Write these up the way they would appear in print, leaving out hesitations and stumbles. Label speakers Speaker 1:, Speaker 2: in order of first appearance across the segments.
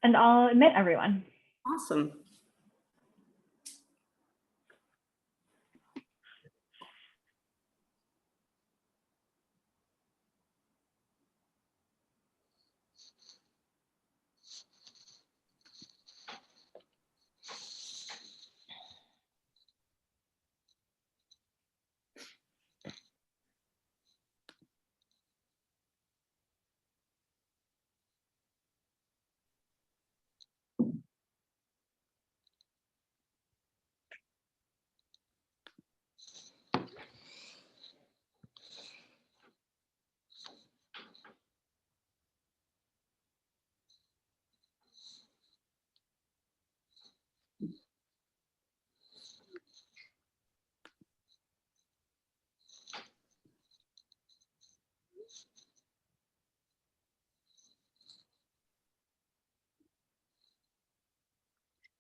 Speaker 1: And I'll admit everyone.
Speaker 2: Awesome.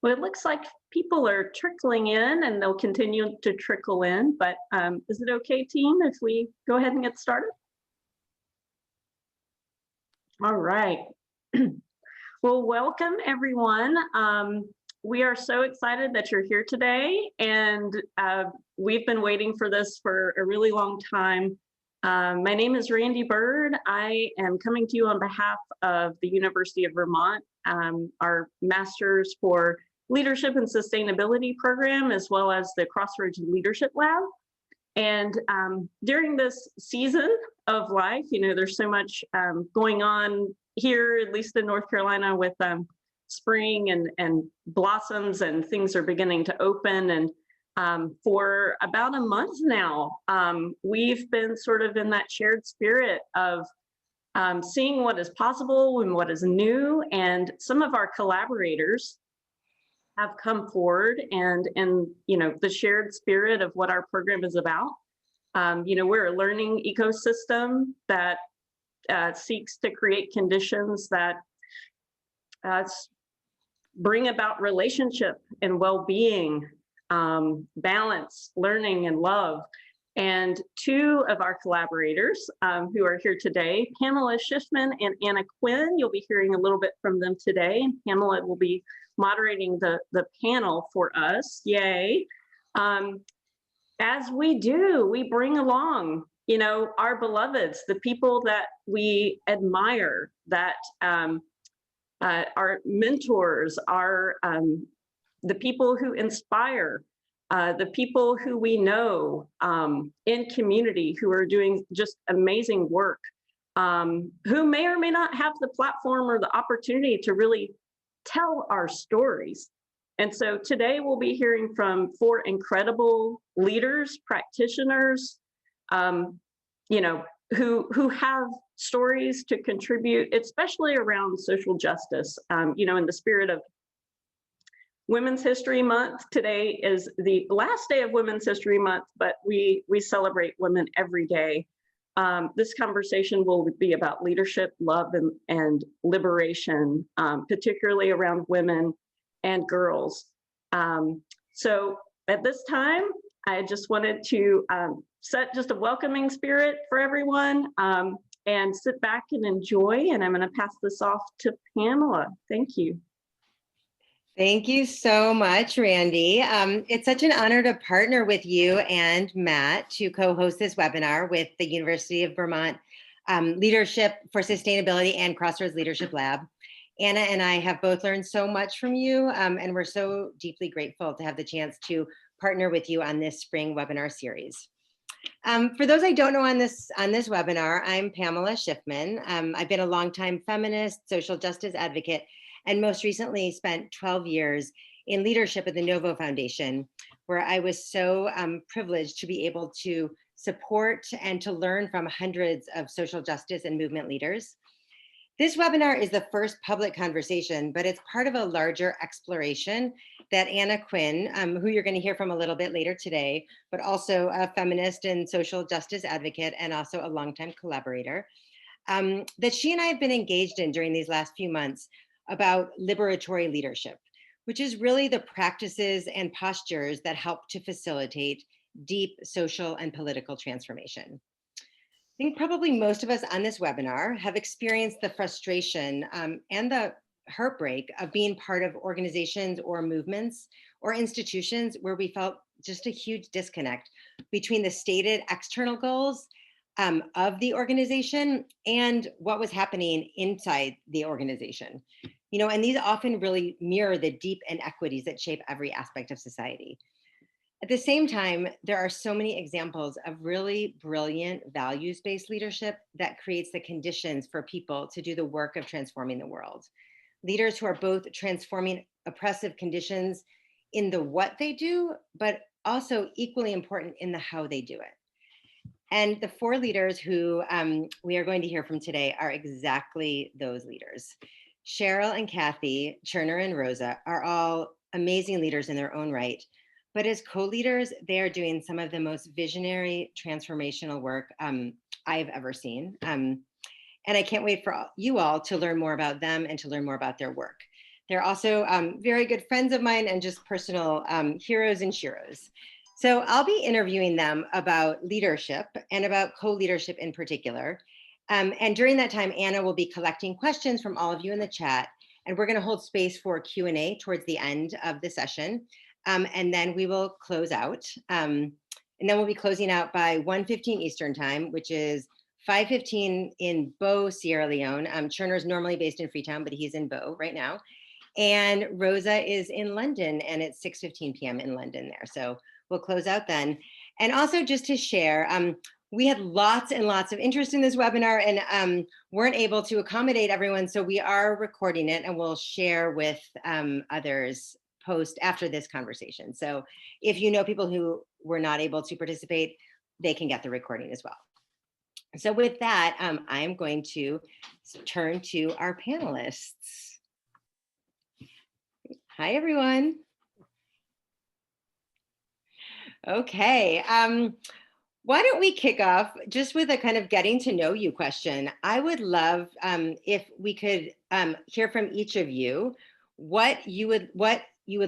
Speaker 2: Well, it looks like people are trickling in and they'll continue to trickle in, but is it okay, team, if we go ahead and get started? All right. Well, welcome everyone. We are so excited that you're here today, and we've been waiting for this for a really long time. My name is Randy Bird. I am coming to you on behalf of the University of Vermont, our Masters for Leadership and Sustainability program, as well as the Crossroads Leadership Lab. And during this season of life, you know, there's so much going on here, at least in North Carolina, with spring and blossoms, and things are beginning to open. And for about a month now, we've been sort of in that shared spirit of seeing what is possible and what is new. And some of our collaborators have come forward, and you know, the shared spirit of what our program is about. You know, we're a learning ecosystem that seeks to create conditions that bring about relationship and well-being, balance, learning, and love. And two of our collaborators who are here today, Pamela Shifman and Anna Quinn, you'll be hearing a little bit from them today. And Pamela will be moderating the panel for us, yay. As we do, we bring along, you know, our beloveds, the people that we admire, that our mentors, are the people who inspire, the people who we know in community who are doing just amazing work, who may or may not have the platform or the opportunity to really tell our stories. And so today we'll be hearing from 4 incredible leaders, practitioners, you know, who have stories to contribute, especially around social justice. You know, in the spirit of Women's History Month, today is the last day of Women's History Month, but we celebrate women every day. This conversation will be about leadership, love, and liberation, particularly around women and girls. So at this time, I just wanted to set just a welcoming spirit for everyone, and sit back and enjoy. And I'm going to pass this off to Pamela. Thank you.
Speaker 3: Thank you so much, Randy. It's such an honor to partner with you and Matt to co-host this webinar with the University of Vermont Leadership for Sustainability and Crossroads Leadership Lab. Anna and I have both learned so much from you, and we're so deeply grateful to have the chance to partner with you on this spring webinar series. For those I don't know on this webinar, I'm Pamela Shifman. I've been a longtime feminist, social justice advocate, and most recently spent 12 years in leadership at the Novo Foundation, where I was so privileged to be able to support and to learn from hundreds of social justice and movement leaders. This webinar is the first public conversation, but it's part of a larger exploration that Anna Quinn, who you're going to hear from a little bit later today, but also a feminist and social justice advocate and also a longtime collaborator, that she and I have been engaged in during these last few months about liberatory leadership, which is really the practices and postures that help to facilitate deep social and political transformation. I think probably most of us on this webinar have experienced the frustration and the heartbreak of being part of organizations or movements or institutions where we felt just a huge disconnect between the stated external goals of the organization and what was happening inside the organization. And these often really mirror the deep inequities that shape every aspect of society. At the same time, there are so many examples of really brilliant values-based leadership that creates the conditions for people to do the work of transforming the world. Leaders who are both transforming oppressive conditions in the what they do, but also equally important in the how they do it. And the 4 leaders who we are going to hear from today are exactly those leaders. Cheryl and Kathy, Chernor and Rosa are all amazing leaders in their own right. But as co-leaders, they are doing some of the most visionary, transformational work I've ever seen. And I can't wait for you all to learn more about them and to learn more about their work. They're also very good friends of mine and just personal heroes and sheroes. So I'll be interviewing them about leadership and about co-leadership in particular. And during that time, Anna will be collecting questions from all of you in the chat, and we're going to hold space for Q&A towards the end of the session. And then we will close out. And then we'll be closing out by 1:15 Eastern time, which is 5:15 in Bo, Sierra Leone. Chernor is normally based in Freetown, but he's in Bo right now. And Rosa is in London, and it's 6:15 p.m. in London there. So we'll close out then. And also just to share, we had lots and lots of interest in this webinar and weren't able to accommodate everyone. So we are recording it and we'll share with others post after this conversation. So if you know people who were not able to participate, they can get the recording as well. So with that, I am going to turn to our panelists. Hi, everyone. Okay. Why don't we kick off just with a kind of getting to know you question? I would love if we could hear from each of you what you would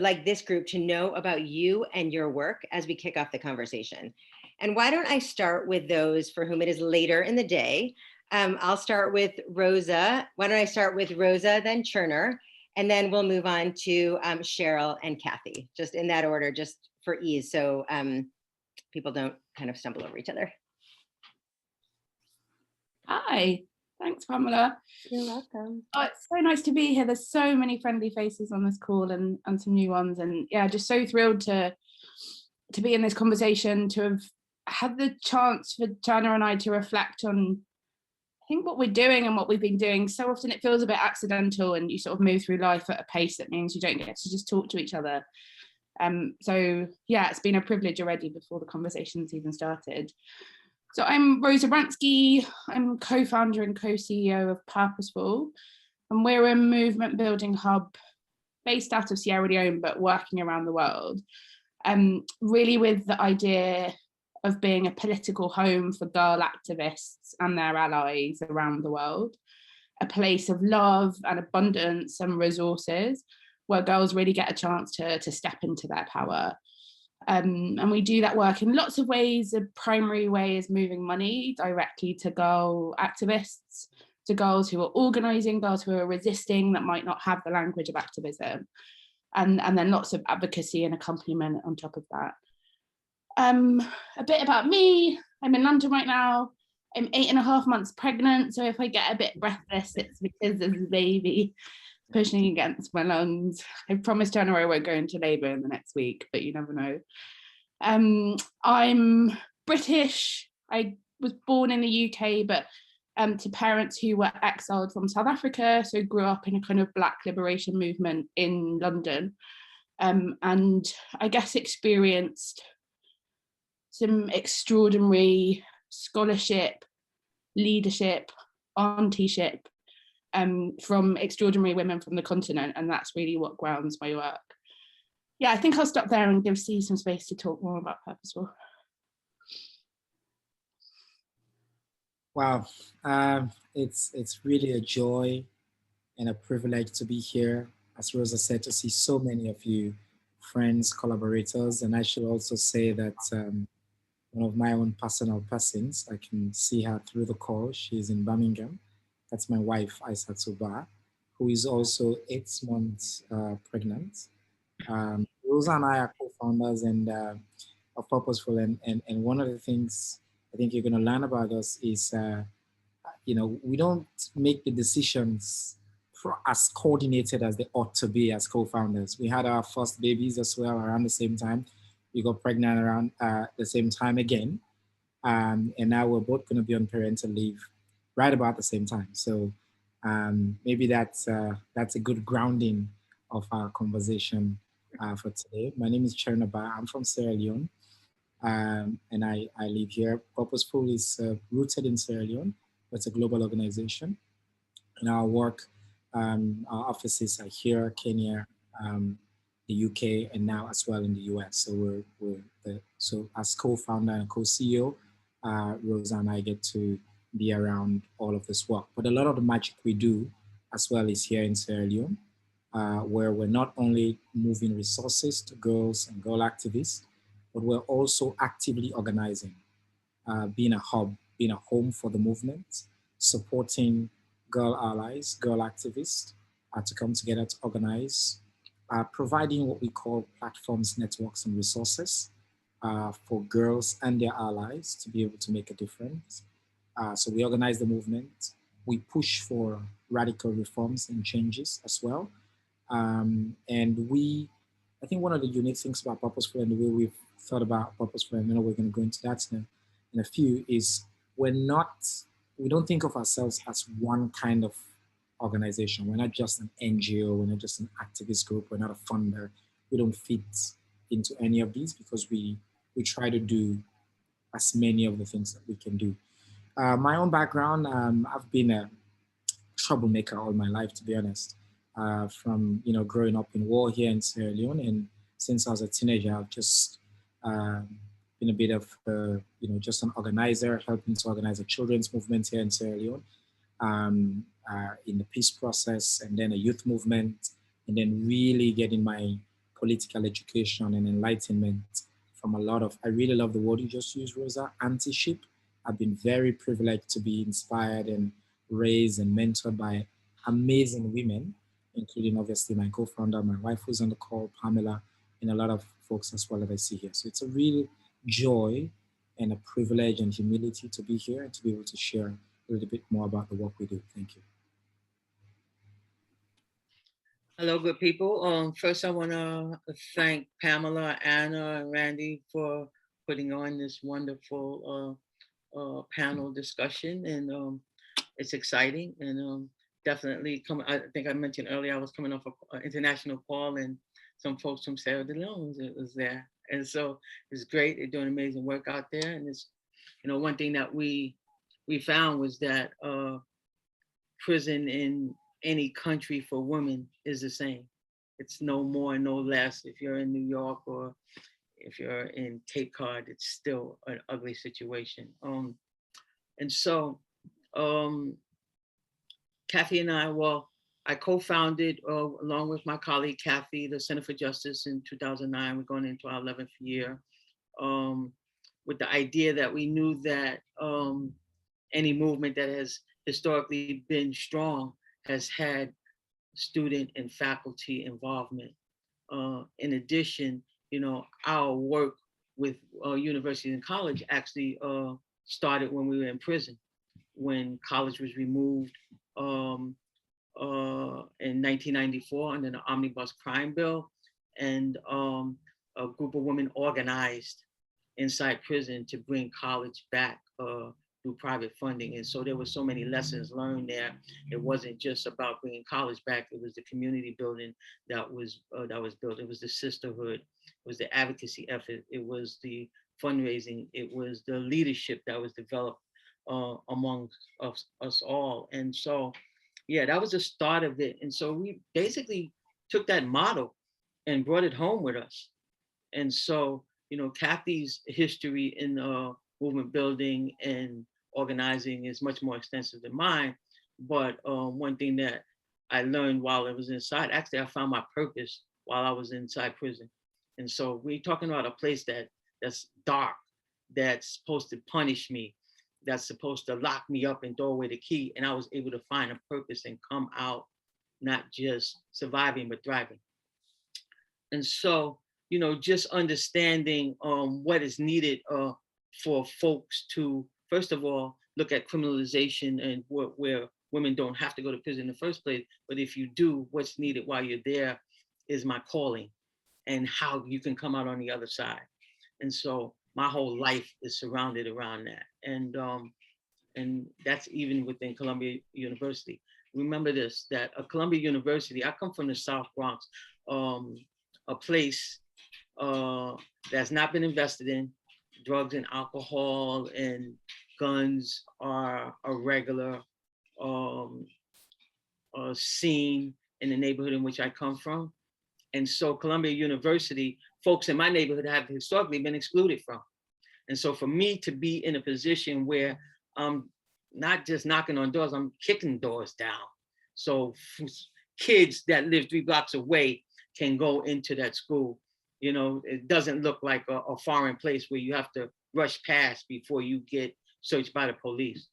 Speaker 3: like this group to know about you and your work as we kick off the conversation. And why don't I start with those for whom it is later in the day? I'll start with Rosa. Why don't I start with Rosa, then Chernor, and then we'll move on to Cheryl and Kathy, just in that order, just for ease, so people don't kind of stumble over each other.
Speaker 1: Hi, thanks, Pamela.
Speaker 3: You're welcome.
Speaker 1: Oh, it's so nice to be here. There's so many friendly faces on this call and some new ones. And yeah, just so thrilled to be in this conversation, to have had the chance for Chernor and I to reflect on, I think, what we're doing and what we've been doing. So often it feels a bit accidental and you sort of move through life at a pace that means you don't get to just talk to each other. So yeah, it's been a privilege already before the conversation's even started. So I'm Rosa Bransky. I'm co-founder and co-CEO of Purposeful, and we're a movement building hub based out of Sierra Leone, but working around the world. Really with the idea of being a political home for girl activists and their allies around the world, a place of love and abundance and resources where girls really get a chance to step into their power. And we do that work in lots of ways. The primary way is moving money directly to girl activists, to girls who are organising, girls who are resisting that might not have the language of activism, and then lots of advocacy and accompaniment on top of that. A bit about me. I'm in London right now. I'm 8.5 months pregnant, so if I get a bit breathless, it's because there's a baby pushing against my lungs. I promised Chernor I won't go into labour in the next week, but you never know. I'm British. I was born in the UK, but to parents who were exiled from South Africa, so grew up in a kind of Black liberation movement in London, and I guess experienced some extraordinary scholarship, leadership, auntieship, from extraordinary women from the continent, and that's really what grounds my work. Yeah, I think I'll stop there and give C some space to talk more about Purposeful.
Speaker 4: Wow, it's really a joy and a privilege to be here. As Rosa said, to see so many of you, friends, collaborators, and I should also say that one of my own personal persons, I can see her through the call. She's in Birmingham. That's my wife, Rosa Bah, who is also 8 months pregnant. Rosa and I are co-founders and of Purposeful, and one of the things I think you're going to learn about us is, we don't make the decisions as coordinated as they ought to be as co-founders. We had our first babies as well around the same time. We got pregnant around the same time again. And now we're both going to be on parental leave right about the same time. So maybe that's a good grounding of our conversation for today. My name is Chernor Bah. I'm from Sierra Leone, and I live here. Purposeful is rooted in Sierra Leone. It's a global organization. In our work, our offices are here, Kenya, the UK, and now as well in the US. So so as co-founder and co-CEO, Rosa and I get to be around all of this work. But a lot of the magic we do as well is here in Sierra Leone, where we're not only moving resources to girls and girl activists, but we're also actively organizing, being a hub, being a home for the movement, supporting girl allies, girl activists to come together to organize, providing what we call platforms, networks, and resources for girls and their allies to be able to make a difference. So we organize the movement. We push for radical reforms and changes as well. And I think one of the unique things about Purposeful and the way we've thought about Purposeful, and I know we're going to go into that in a few, is we don't think of ourselves as one kind of organization. We're not just an NGO, we're not just an activist group, we're not a funder. We don't fit into any of these because we try to do as many of the things that we can do. My own background, I've been a troublemaker all my life, to be honest. From growing up in war here in Sierra Leone, and since I was a teenager, I've just been a bit of just an organizer, helping to organize a children's movement here in Sierra Leone, in the peace process, and then a youth movement, and then really getting my political education and enlightenment from a lot of, I really love the word you just used, Rosa, anti-ship. I've been very privileged to be inspired and raised and mentored by amazing women, including obviously my co-founder, my wife who's on the call, Pamela, and a lot of folks as well that I see here. So it's a real joy and a privilege and humility to be here and to be able to share a little bit more about the work we do. Thank you.
Speaker 5: Hello, good people. First, I want to thank Pamela, Anna, and Randy for putting on this wonderful panel discussion, and it's exciting. And definitely, I think I mentioned earlier, I was coming off an international call, and some folks from Sierra Leone was there, and so it's great. They're doing amazing work out there, and it's one thing that we found was that prison in any country for women is the same. It's no more, no less. If you're in New York or if you're in Cape Cod, it's still an ugly situation. And so Kathy and I co-founded along with my colleague Kathy, the Center for Justice in 2009. We're going into our 11th year, with the idea that we knew that any movement that has historically been strong has had student and faculty involvement. In addition, our work with universities and college actually started when we were in prison, when college was removed in 1994 under the Omnibus Crime Bill, and a group of women organized inside prison to bring college back through private funding. And so there were so many lessons learned there. It wasn't just about bringing college back. It was the community building that was built. It was the sisterhood. It was the advocacy effort. It was the fundraising. It was the leadership that was developed among us all. And so, yeah, that was the start of it. And so we basically took that model and brought it home with us. And so, Kathy's history in movement building and organizing is much more extensive than mine. But one thing that I learned while I was inside, actually I found my purpose while I was inside prison. And so we're talking about a place that's dark, that's supposed to punish me, that's supposed to lock me up and throw away the key. And I was able to find a purpose and come out not just surviving, but thriving. And so, just understanding what is needed for folks to, first of all, look at criminalization and where women don't have to go to prison in the first place. But if you do, what's needed while you're there is my calling and how you can come out on the other side. And so my whole life is surrounded around that. And that's even within Columbia University. Remember this, that Columbia University, I come from the South Bronx, a place that's not been invested in. Drugs and alcohol and guns are a regular scene in the neighborhood in which I come from. And so Columbia University, folks in my neighborhood have historically been excluded from. And so for me to be in a position where I'm not just knocking on doors, I'm kicking doors down. So kids that live 3 blocks away can go into that school. It doesn't look like a foreign place where you have to rush past before you get searched by the police.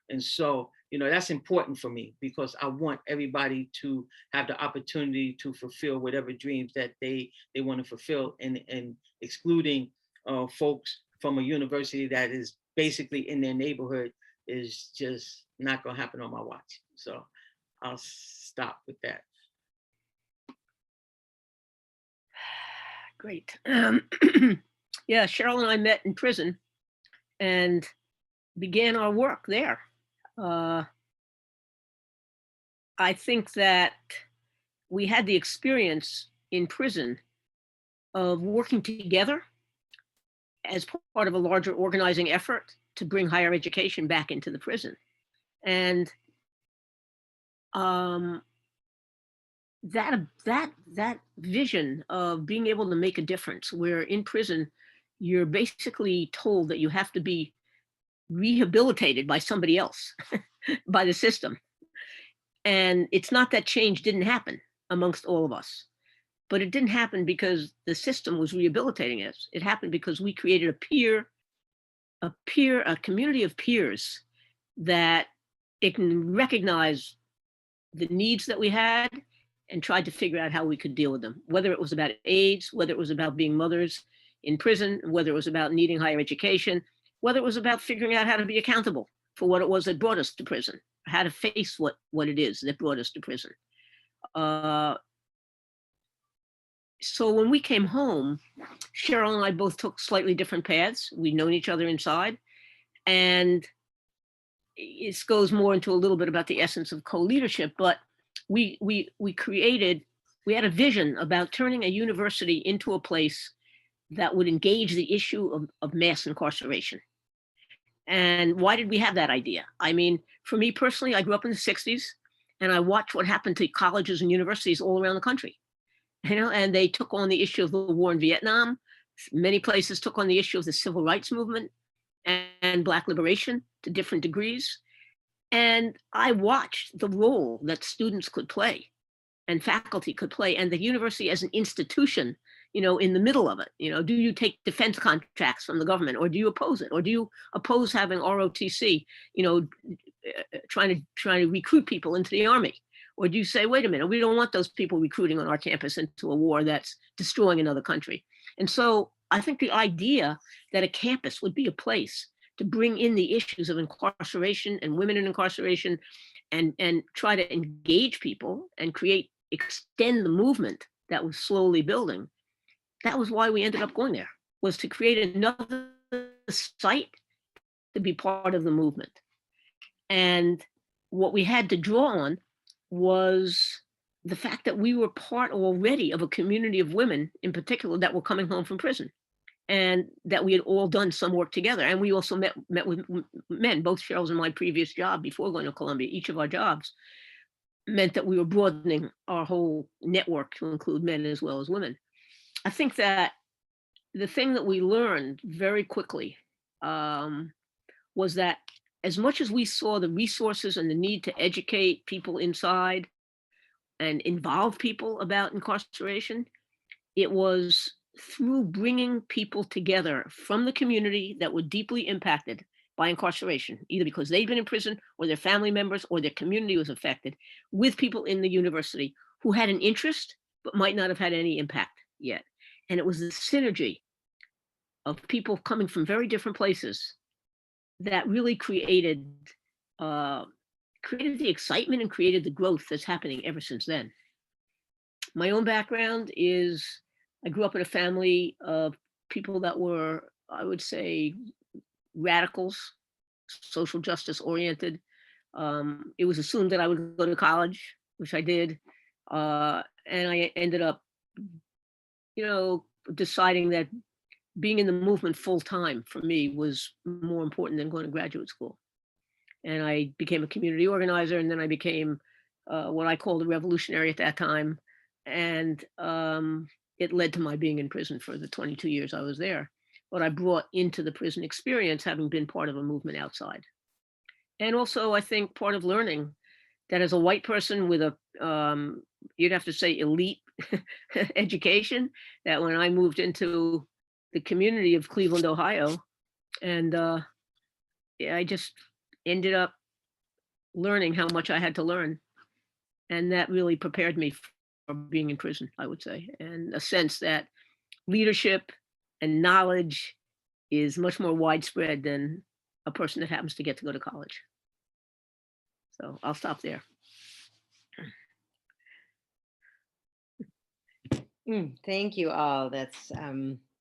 Speaker 5: And so, that's important for me because I want everybody to have the opportunity to fulfill whatever dreams that they want to fulfill, and excluding folks from a university that is basically in their neighborhood is just not going to happen on my watch. So I'll stop with that.
Speaker 6: Great. Yeah, Cheryl and I met in prison and began our work there. I think that we had the experience in prison of working together as part of a larger organizing effort to bring higher education back into the prison. And that vision of being able to make a difference, where in prison, you're basically told that you have to be rehabilitated by somebody else, by the system. And it's not that change didn't happen amongst all of us, but it didn't happen because the system was rehabilitating us. It happened because we created a community of peers that it can recognize the needs that we had and tried to figure out how we could deal with them, whether it was about AIDS, whether it was about being mothers in prison, whether it was about needing higher education, whether it was about figuring out how to be accountable for what it was that brought us to prison, how to face what it is that brought us to prison. So when we came home, Cheryl and I both took slightly different paths. We'd known each other inside, and it goes more into a little bit about the essence of co-leadership, but we had a vision about turning a university into a place that would engage the issue of mass incarceration. And why did we have that idea? I mean, for me personally, I grew up in the 60s and I watched what happened to colleges and universities all around the country, and they took on the issue of the war in Vietnam. Many places took on the issue of the civil rights movement and Black liberation to different degrees. And I watched the role that students could play and faculty could play, and the university as an institution, in the middle of it. Do you take defense contracts from the government, or do you oppose it? Or do you oppose having ROTC, trying to recruit people into the army? Or do you say, wait a minute, we don't want those people recruiting on our campus into a war that's destroying another country? And so I think the idea that a campus would be a place to bring in the issues of incarceration and women in incarceration and try to engage people and extend the movement that was slowly building. That was why we ended up going there, was to create another site to be part of the movement. And what we had to draw on was the fact that we were part already of a community of women in particular that were coming home from prison, and that we had all done some work together. And we also met with men. Both Cheryl's and my previous job before going to Columbia, each of our jobs meant that we were broadening our whole network to include men as well as women. I think that the thing that we learned very quickly was that as much as we saw the resources and the need to educate people inside and involve people about incarceration, it was through bringing people together from the community that were deeply impacted by incarceration, either because they'd been in prison or their family members or their community was affected, with people in the university who had an interest but might not have had any impact yet. And it was the synergy of people coming from very different places that really created the excitement and created the growth that's happening ever since then. My own background is I grew up in a family of people that were, I would say, radicals, social justice oriented. It was assumed that I would go to college, which I did. And I ended up, deciding that being in the movement full time for me was more important than going to graduate school. And I became a community organizer, and then I became what I called a revolutionary at that time. And it led to my being in prison for the 22 years I was there. But I brought into the prison experience having been part of a movement outside. And also, I think part of learning that as a white person with a, you'd have to say elite education, that when I moved into the community of Cleveland, Ohio, and I just ended up learning how much I had to learn. And that really prepared me for being in prison, I would say, and a sense that leadership and knowledge is much more widespread than a person that happens to get to go to college. So I'll stop there.
Speaker 3: Thank you all. That's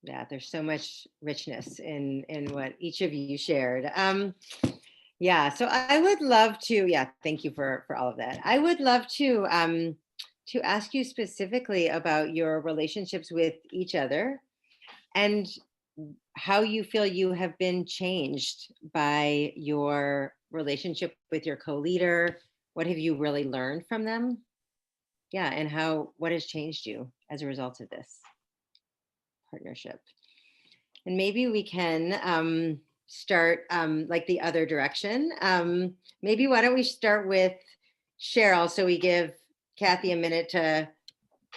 Speaker 3: yeah, there's so much richness in what each of you shared. Yeah, so I would love to, thank you for all of that. I would love to ask you specifically about your relationships with each other and how you feel you have been changed by your relationship with your co-leader. What have you really learned from them? Yeah, and what has changed you as a result of this partnership? And maybe we can start like the other direction. Maybe why don't we start with Cheryl, so we give Kathy a minute to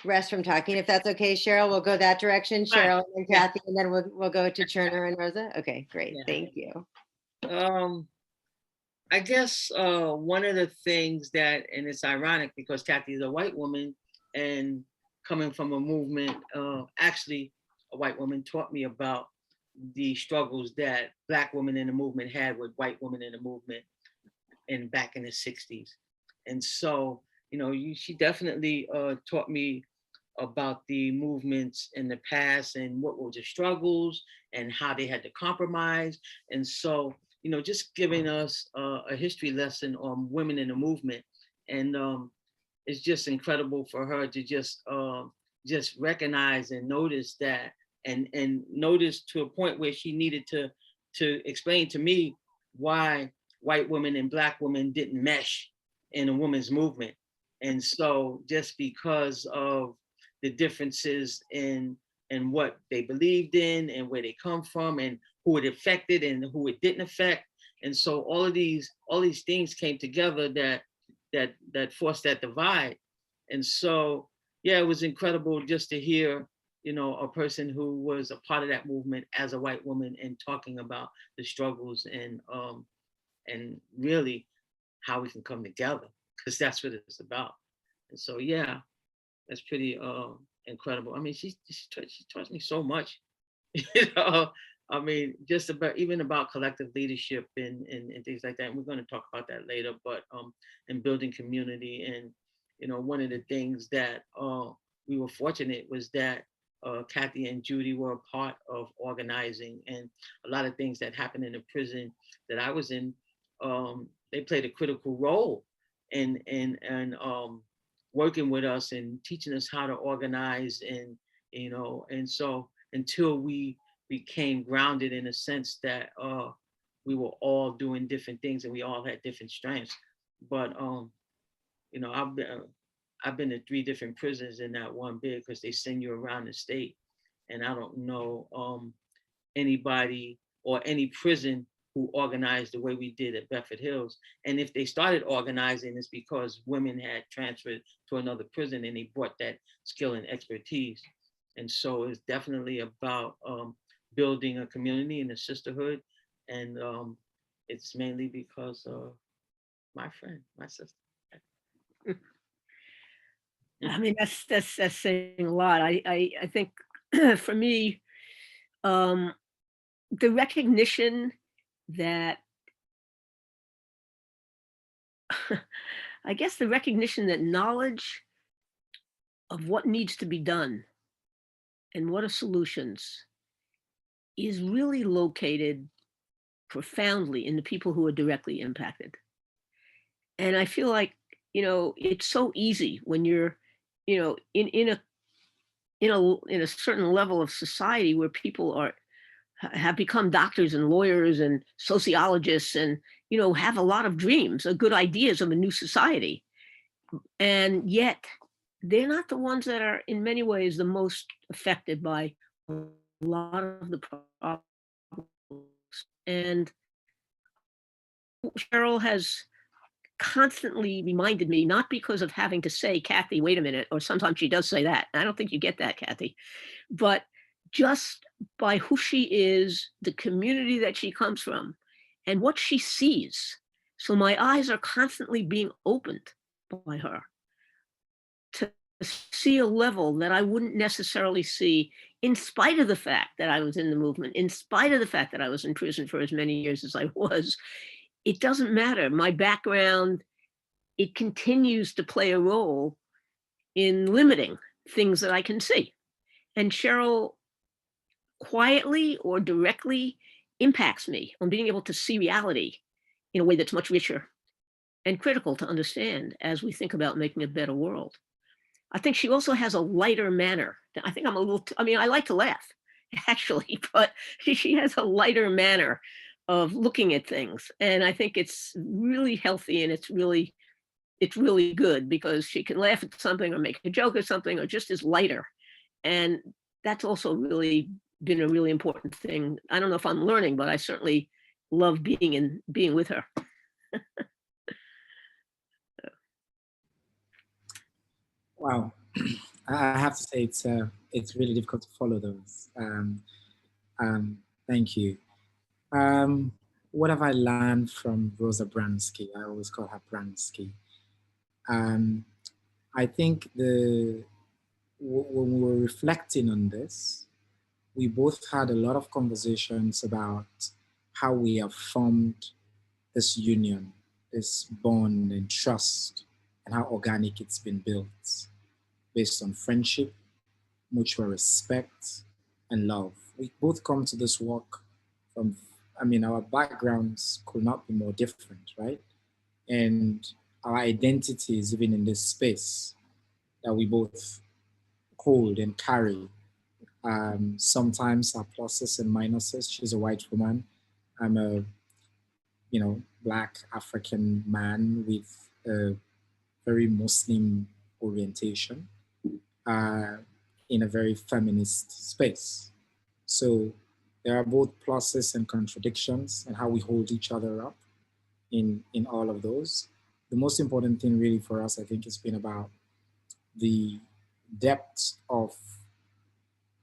Speaker 3: rest from talking, if that's okay. Cheryl, we'll go that direction. Cheryl and Kathy, and then we'll go to Chernor and Rosa. Okay, great. Yeah. Thank you.
Speaker 5: I guess one of the things that, and it's ironic because Kathy is a white woman and coming from a movement, actually a white woman taught me about the struggles that Black women in the movement had with white women in the movement back in the 60s. And so, she definitely taught me about the movements in the past and what were the struggles and how they had to compromise. And so, just giving us a history lesson on women in the movement. And it's just incredible for her to just recognize and notice that, and notice to a point where she needed to explain to me why white women and Black women didn't mesh in a women's movement. And so just because of the differences in what they believed in and where they come from and who it affected and who it didn't affect. And so all these things came together that forced that divide. And so, yeah, it was incredible just to hear, a person who was a part of that movement as a white woman and talking about the struggles and really how we can come together, because that's what it's about. And so, yeah, that's pretty incredible. I mean, she taught me so much, I mean, just about collective leadership and things like that. And we're going to talk about that later, but and building community. And, one of the things that we were fortunate was that Kathy and Judy were a part of organizing, and a lot of things that happened in the prison that I was in, they played a critical role in working with us and teaching us how to organize, and and so until we became grounded in a sense that we were all doing different things and we all had different strengths. But I've been to 3 different prisons in that one bid, because they send you around the state, and I don't know anybody or any prison who organized the way we did at Bedford Hills. And if they started organizing, it's because women had transferred to another prison and they brought that skill and expertise. And so it's definitely about building a community and a sisterhood, and it's mainly because of my friend, my sister.
Speaker 6: I mean, that's saying a lot. I think for me, the recognition that I guess the recognition that knowledge of what needs to be done and what are solutions is really located profoundly in the people who are directly impacted. And I feel like, it's so easy when you're, in a certain level of society where people have become doctors and lawyers and sociologists and, have a lot of dreams, good ideas of a new society. And yet they're not the ones that are in many ways the most affected by a lot of the problems. And Cheryl has constantly reminded me, not because of having to say, Kathy, wait a minute, or sometimes she does say that. I don't think you get that, Kathy, but just by who she is, the community that she comes from, and what she sees. So my eyes are constantly being opened by her to see a level that I wouldn't necessarily see, in spite of the fact that I was in the movement, in spite of the fact that I was in prison for as many years as I was. It doesn't matter. My background, it continues to play a role in limiting things that I can see. And Cheryl quietly or directly impacts me on being able to see reality in a way that's much richer and critical to understand as we think about making a better world. I think she also has a lighter manner. I think I'm a little, I like to laugh, actually, but she has a lighter manner of looking at things. And I think it's really healthy and it's really good because she can laugh at something or make a joke or something or just is lighter. And that's also really been a really important thing. I don't know if I'm learning, but I certainly love being with her.
Speaker 4: Wow, I have to say it's really difficult to follow those. Thank you. What have I learned from Rosa Bransky? I always call her Bransky. I think when we were reflecting on this, we both had a lot of conversations about how we have formed this union, this bond and trust, and how organic it's been built based on friendship, mutual respect, and love. We both come to this work from, our backgrounds could not be more different, right? And our identities, even in this space that we both hold and carry, sometimes are pluses and minuses. She's a white woman. I'm a, Black African man with a very Muslim orientation in a very feminist space. So there are both pluses and contradictions and how we hold each other up in all of those. The most important thing really for us, I think, has been about the depth of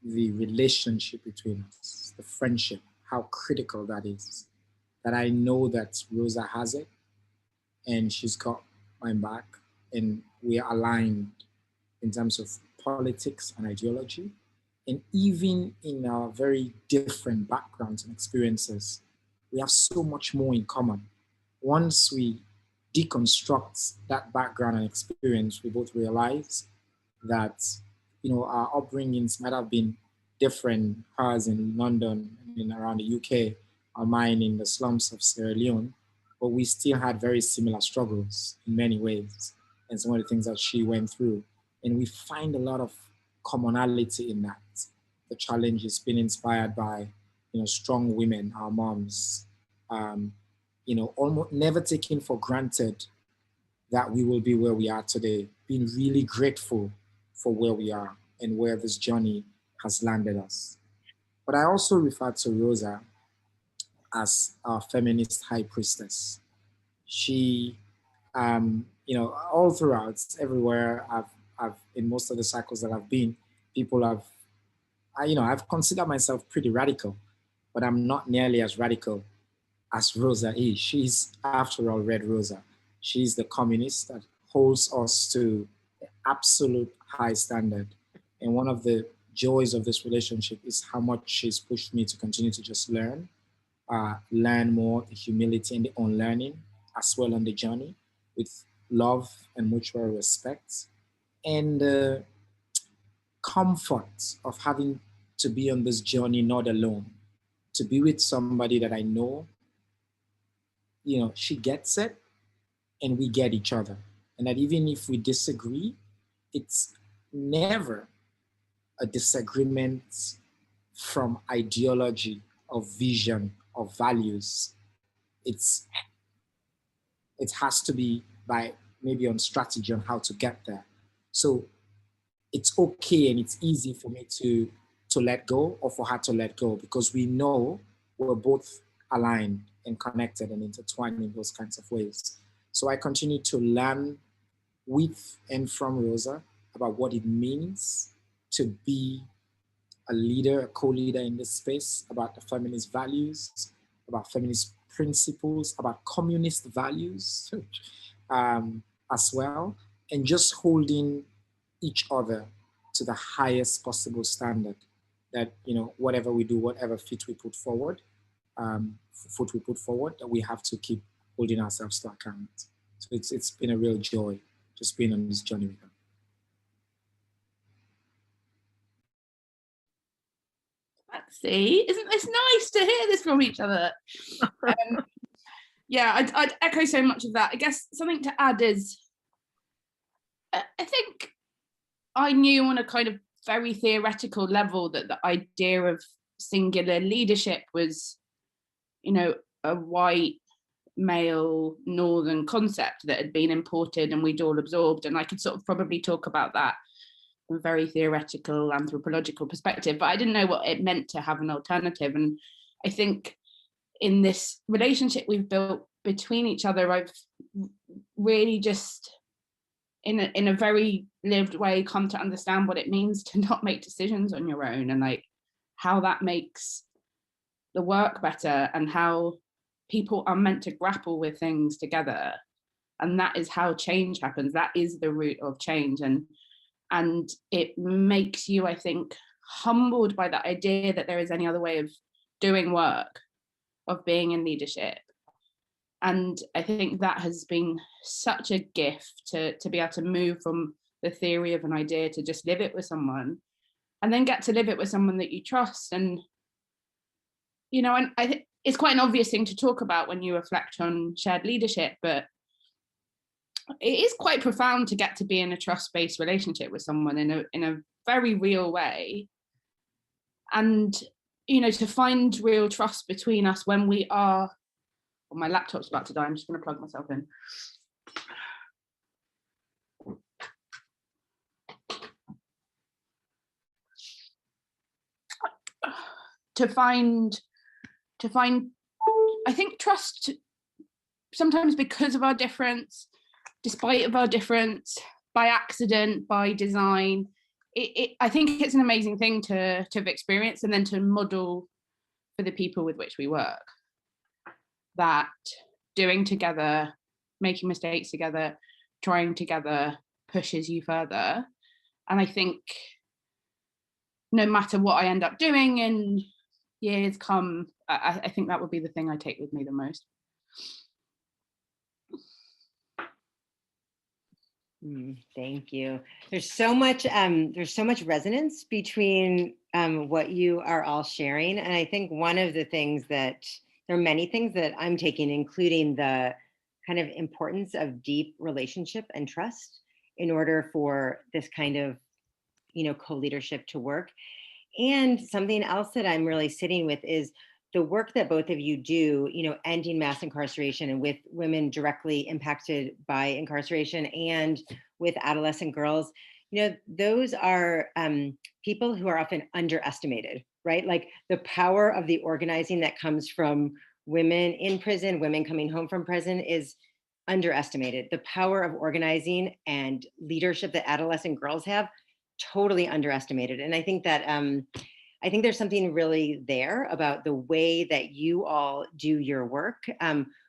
Speaker 4: the relationship between us, the friendship, how critical that is. That I know that Rosa has it and she's got my back and we are aligned in terms of politics and ideology. And even in our very different backgrounds and experiences, we have so much more in common. Once we deconstruct that background and experience, we both realize that, our upbringings might have been different, hers in London and around the UK, or mine in the slums of Sierra Leone, but we still had very similar struggles in many ways, and some of the things that she went through. And we find a lot of commonality in that. The challenge is being inspired by, strong women, our moms, almost never taking for granted that we will be where we are today, being really grateful for where we are and where this journey has landed us. But I also refer to Rosa as our feminist high priestess. She, all throughout, everywhere I've in most of the circles that I've been, people have, I've considered myself pretty radical, but I'm not nearly as radical as Rosa is. She's, after all, Red Rosa. She's the communist that holds us to absolute high standard. And one of the joys of this relationship is how much she's pushed me to continue to just learn more, the humility and the unlearning as well on the journey, with love and mutual respect, and the comfort of having to be on this journey not alone, to be with somebody that I know, she gets it and we get each other. And that even if we disagree, it's never a disagreement from ideology or vision or values. It has to be by maybe on strategy on how to get there. So it's okay and it's easy for me to let go, or for her to let go, because we know we're both aligned and connected and intertwined in those kinds of ways. So I continue to learn with and from Rosa about what it means to be a leader, a co-leader in this space, about the feminist values, about feminist principles, about communist values as well, and just holding each other to the highest possible standard that, whatever we do, whatever foot we put forward, that we have to keep holding ourselves to account. So it's been a real joy just being on this journey with her.
Speaker 1: See, isn't this nice to hear this from each other? Yeah, I'd echo so much of that. I guess something to add is, I think I knew on a kind of very theoretical level that the idea of singular leadership was, a white male northern concept that had been imported and we'd all absorbed. And I could sort of probably talk about that from a very theoretical anthropological perspective, but I didn't know what it meant to have an alternative. And I think in this relationship we've built between each other, I've really just in a very lived way come to understand what it means to not make decisions on your own, and like how that makes the work better, and how people are meant to grapple with things together. And that is how change happens. That is the root of change. And it makes you, I think, humbled by the idea that there is any other way of doing work, of being in leadership. And I think that has been such a gift to be able to move from the theory of an idea to just live it with someone, and then get to live it with someone that you trust. And, and I think it's quite an obvious thing to talk about when you reflect on shared leadership, but it is quite profound to get to be in a trust-based relationship with someone in a very real way. And, to find real trust between us when we are, well, my laptop's about to die, I'm just going to plug myself in. To find, I think, trust sometimes because of our difference, despite of our difference, by accident, by design. I think it's an amazing thing to have experienced, and then to model for the people with which we work. That doing together, making mistakes together, trying together pushes you further. And I think no matter what I end up doing in years come, I think that would be the thing I take with me the most.
Speaker 3: Thank you. There's so much resonance between what you are all sharing. And I think one of the things that, there are many things that I'm taking, including the kind of importance of deep relationship and trust in order for this kind of, co-leadership to work. And something else that I'm really sitting with is the work that both of you do, ending mass incarceration and with women directly impacted by incarceration, and with adolescent girls. Those are people who are often underestimated, right? Like the power of the organizing that comes from women in prison, women coming home from prison, is underestimated. The power of organizing and leadership that adolescent girls have, totally underestimated. And I think that I think there's something really there about the way that you all do your work,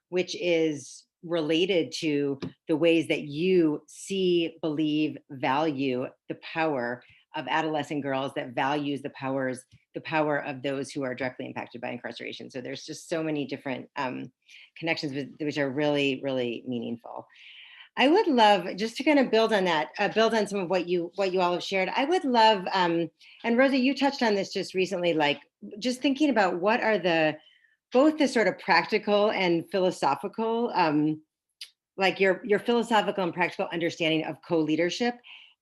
Speaker 3: which is related to the ways that you see, believe, value the power of adolescent girls, that values the power of those who are directly impacted by incarceration. So there's just so many different connections which are really, really meaningful. I would love, just to kind of build on that, build on some of what you all have shared. I would love, and Rosa, you touched on this just recently, like just thinking about what are both the sort of practical and philosophical, like your philosophical and practical understanding of co-leadership,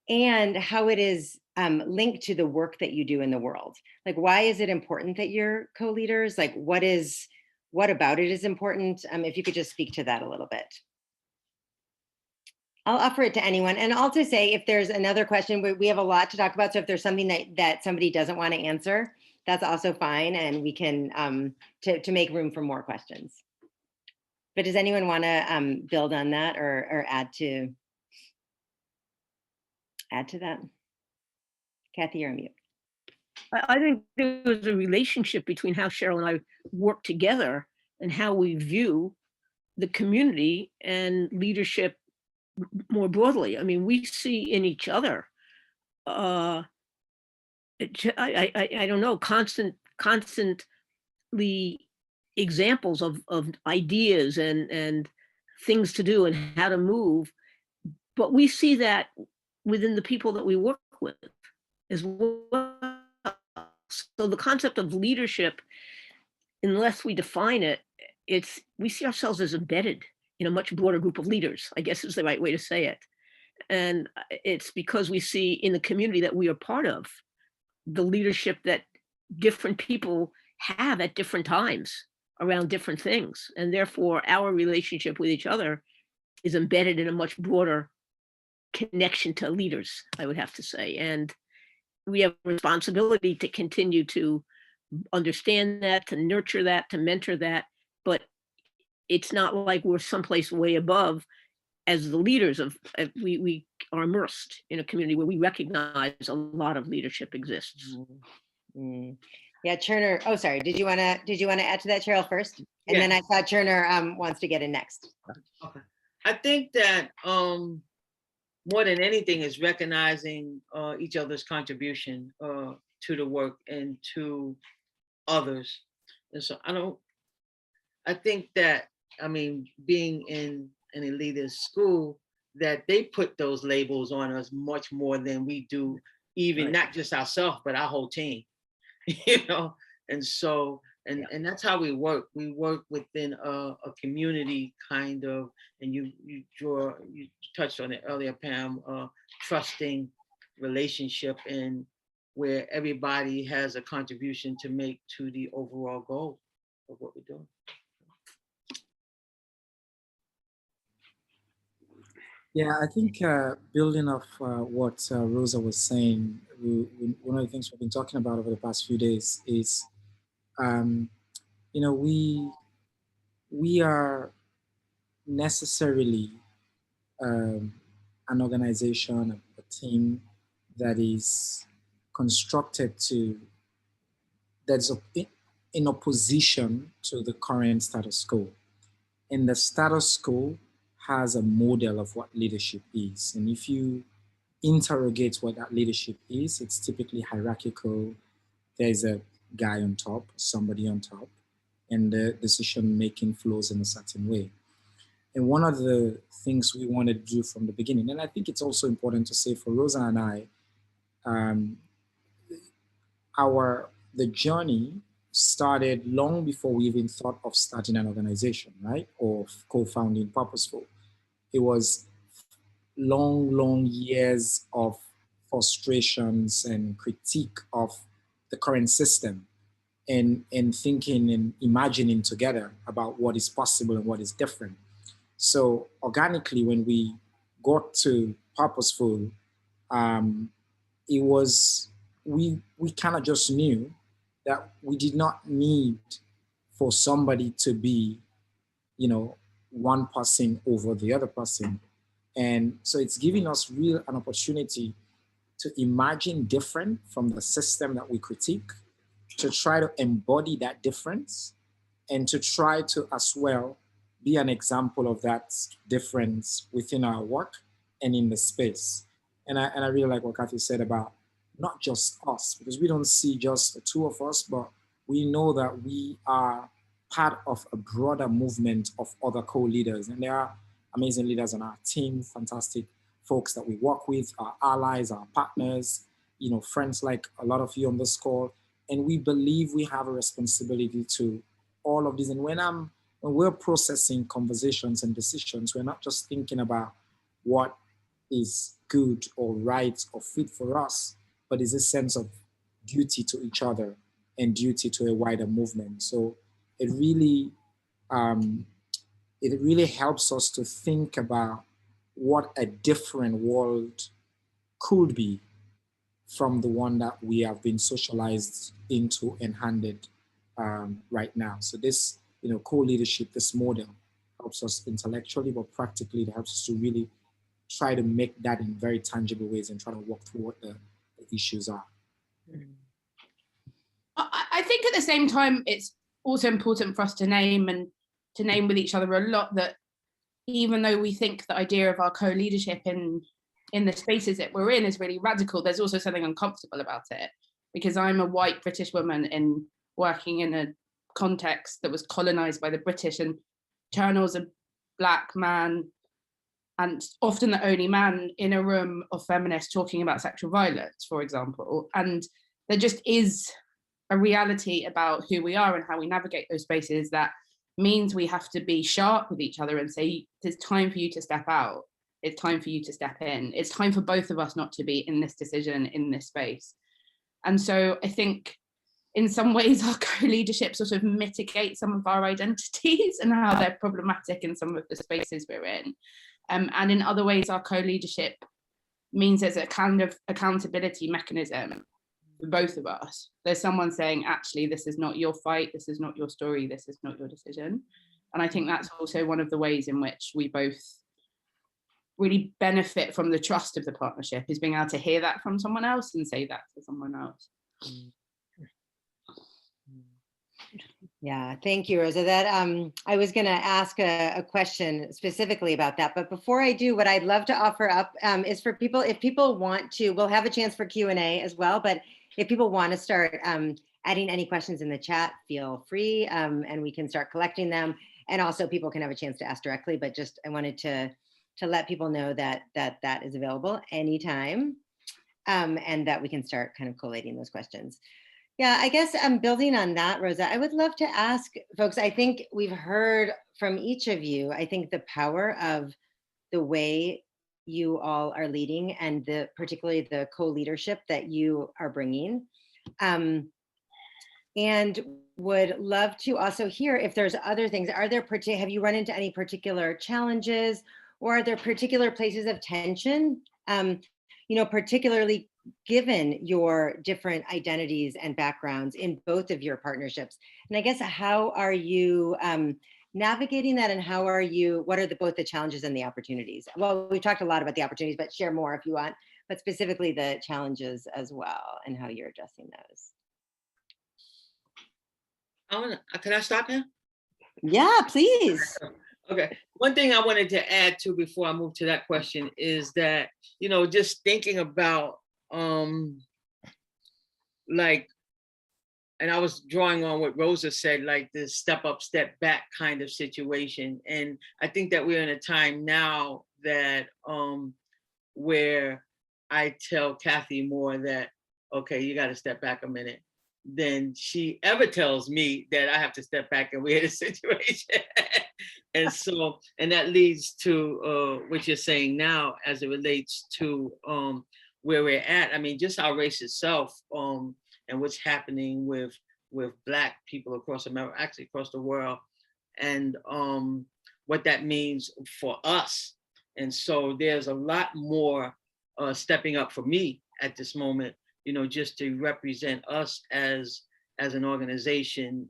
Speaker 3: and how it is linked to the work that you do in the world. Like, why is it important that you're co-leaders? Like, what about it is important? If you could just speak to that a little bit. I'll offer it to anyone. And also say, if there's another question, we have a lot to talk about. So if there's something that somebody doesn't want to answer, that's also fine. And we can, to make room for more questions. But does anyone want to build on that or add to that? Kathy, you're on mute.
Speaker 6: I think there was a relationship between how Cheryl and I work together and how we view the community and leadership more broadly. I mean, we see in each other, I don't know, constantly examples of ideas and things to do and how to move. But we see that within the people that we work with as well. So the concept of leadership, unless we define it, we see ourselves as embedded in a much broader group of leaders, I guess is the right way to say it. And it's because we see in the community that we are part of the leadership that different people have at different times around different things. And therefore our relationship with each other is embedded in a much broader connection to leaders, I would have to say. And we have a responsibility to continue to understand that, to nurture that, to mentor that. But it's not like we're someplace way above as the leaders of, we are immersed in a community where we recognize a lot of leadership exists.
Speaker 3: Mm-hmm. Yeah, Chernor. Oh, sorry. Did you want to add to that, Cheryl, first? And then I saw Chernor wants to get in next.
Speaker 5: Okay. I think that more than anything is recognizing each other's contribution to the work and to others. And so I think that, I mean, being in an elitist school, that they put those labels on us much more than we do, even right. Not just ourselves, but our whole team, you know? And so, and that's how we work. We work within a community kind of, and you touched on it earlier, Pam, trusting relationship, and where everybody has a contribution to make to the overall goal of what we're doing.
Speaker 4: Yeah, I think building off what Rosa was saying, one of the things we've been talking about over the past few days is, you know, we are necessarily an organization, a team that is constructed that's in opposition to the current status quo. And the status quo has a model of what leadership is. And if you interrogate what that leadership is, it's typically hierarchical. There's a guy on top, somebody on top, and the decision-making flows in a certain way. And one of the things we wanted to do from the beginning, and I think it's also important to say for Rosa and I, the journey started long before we even thought of starting an organization, right? Or co-founding Purposeful. It was long years of frustrations and critique of the current system, and thinking and imagining together about what is possible and what is different. So organically, when we got to Purposeful, it was, we kind of just knew that we did not need for somebody to be, you know, one person over the other person. And so it's giving us an opportunity to imagine different from the system that we critique, to try to embody that difference and to try to as well be an example of that difference within our work and in the space. And I really like what Kathy said about not just us, because we don't see just the two of us, but we know that we are part of a broader movement of other co-leaders. And there are amazing leaders on our team, fantastic folks that we work with, our allies, our partners, you know, friends like a lot of you on this call. And we believe we have a responsibility to all of this. And when we're processing conversations and decisions, we're not just thinking about what is good or right or fit for us, but is a sense of duty to each other and duty to a wider movement. So it really helps us to think about what a different world could be from the one that we have been socialized into and handed right now. So this, you know, co-leadership, this model helps us intellectually, but practically it helps us to really try to make that in very tangible ways and try to walk through what the issues are.
Speaker 1: I think at the same time, it's also important for us to name with each other a lot that even though we think the idea of our co-leadership in the spaces that we're in is really radical, there's also something uncomfortable about it, because I'm a white British woman working in a context that was colonized by the British, and Chernor's a Black man and often the only man in a room of feminists talking about sexual violence, for example. And there just is a reality about who we are and how we navigate those spaces that means we have to be sharp with each other and say, it's time for you to step out. It's time for you to step in. It's time for both of us not to be in this decision, in this space. And so I think in some ways our co-leadership sort of mitigates some of our identities and how they're problematic in some of the spaces we're in. And in other ways, our co-leadership means there's a kind of accountability mechanism for both of us. There's someone saying, actually, this is not your fight, this is not your story, this is not your decision. And I think that's also one of the ways in which we both really benefit from the trust of the partnership, is being able to hear that from someone else and say that to someone else.
Speaker 3: Yeah, thank you, Rosa. That I was going to ask a question specifically about that, but before I do, what I'd love to offer up is for people, if people want to, we'll have a chance for Q&A as well, but if people want to start adding any questions in the chat, feel free, and we can start collecting them. And also people can have a chance to ask directly, but just I wanted to let people know that that is available anytime, and that we can start kind of collating those questions. Yeah, I guess building on that, Rosa, I would love to ask folks, I think we've heard from each of you, I think the power of the way you all are leading and particularly the co-leadership that you are bringing. And would love to also hear if there's other things. Have you run into any particular challenges, or are there particular places of tension, particularly given your different identities and backgrounds in both of your partnerships? And I guess, how are you navigating that, and what are both the challenges and the opportunities? Well, we talked a lot about the opportunities, but share more if you want, but specifically the challenges as well and how you're addressing those.
Speaker 5: Can I stop here?
Speaker 3: Yeah, please.
Speaker 5: Okay. One thing I wanted to add to before I move to that question is that, just thinking about and I was drawing on what Rosa said, like this step up, step back kind of situation. And I think that we're in a time now that where I tell Kathy more that, okay, you got to step back a minute, than she ever tells me that I have to step back and we're in a situation. And that leads to what you're saying now as it relates to where we're at. I mean, just our race itself, and what's happening with Black people across America, actually across the world, and what that means for us. And so there's a lot more stepping up for me at this moment, just to represent us as an organization,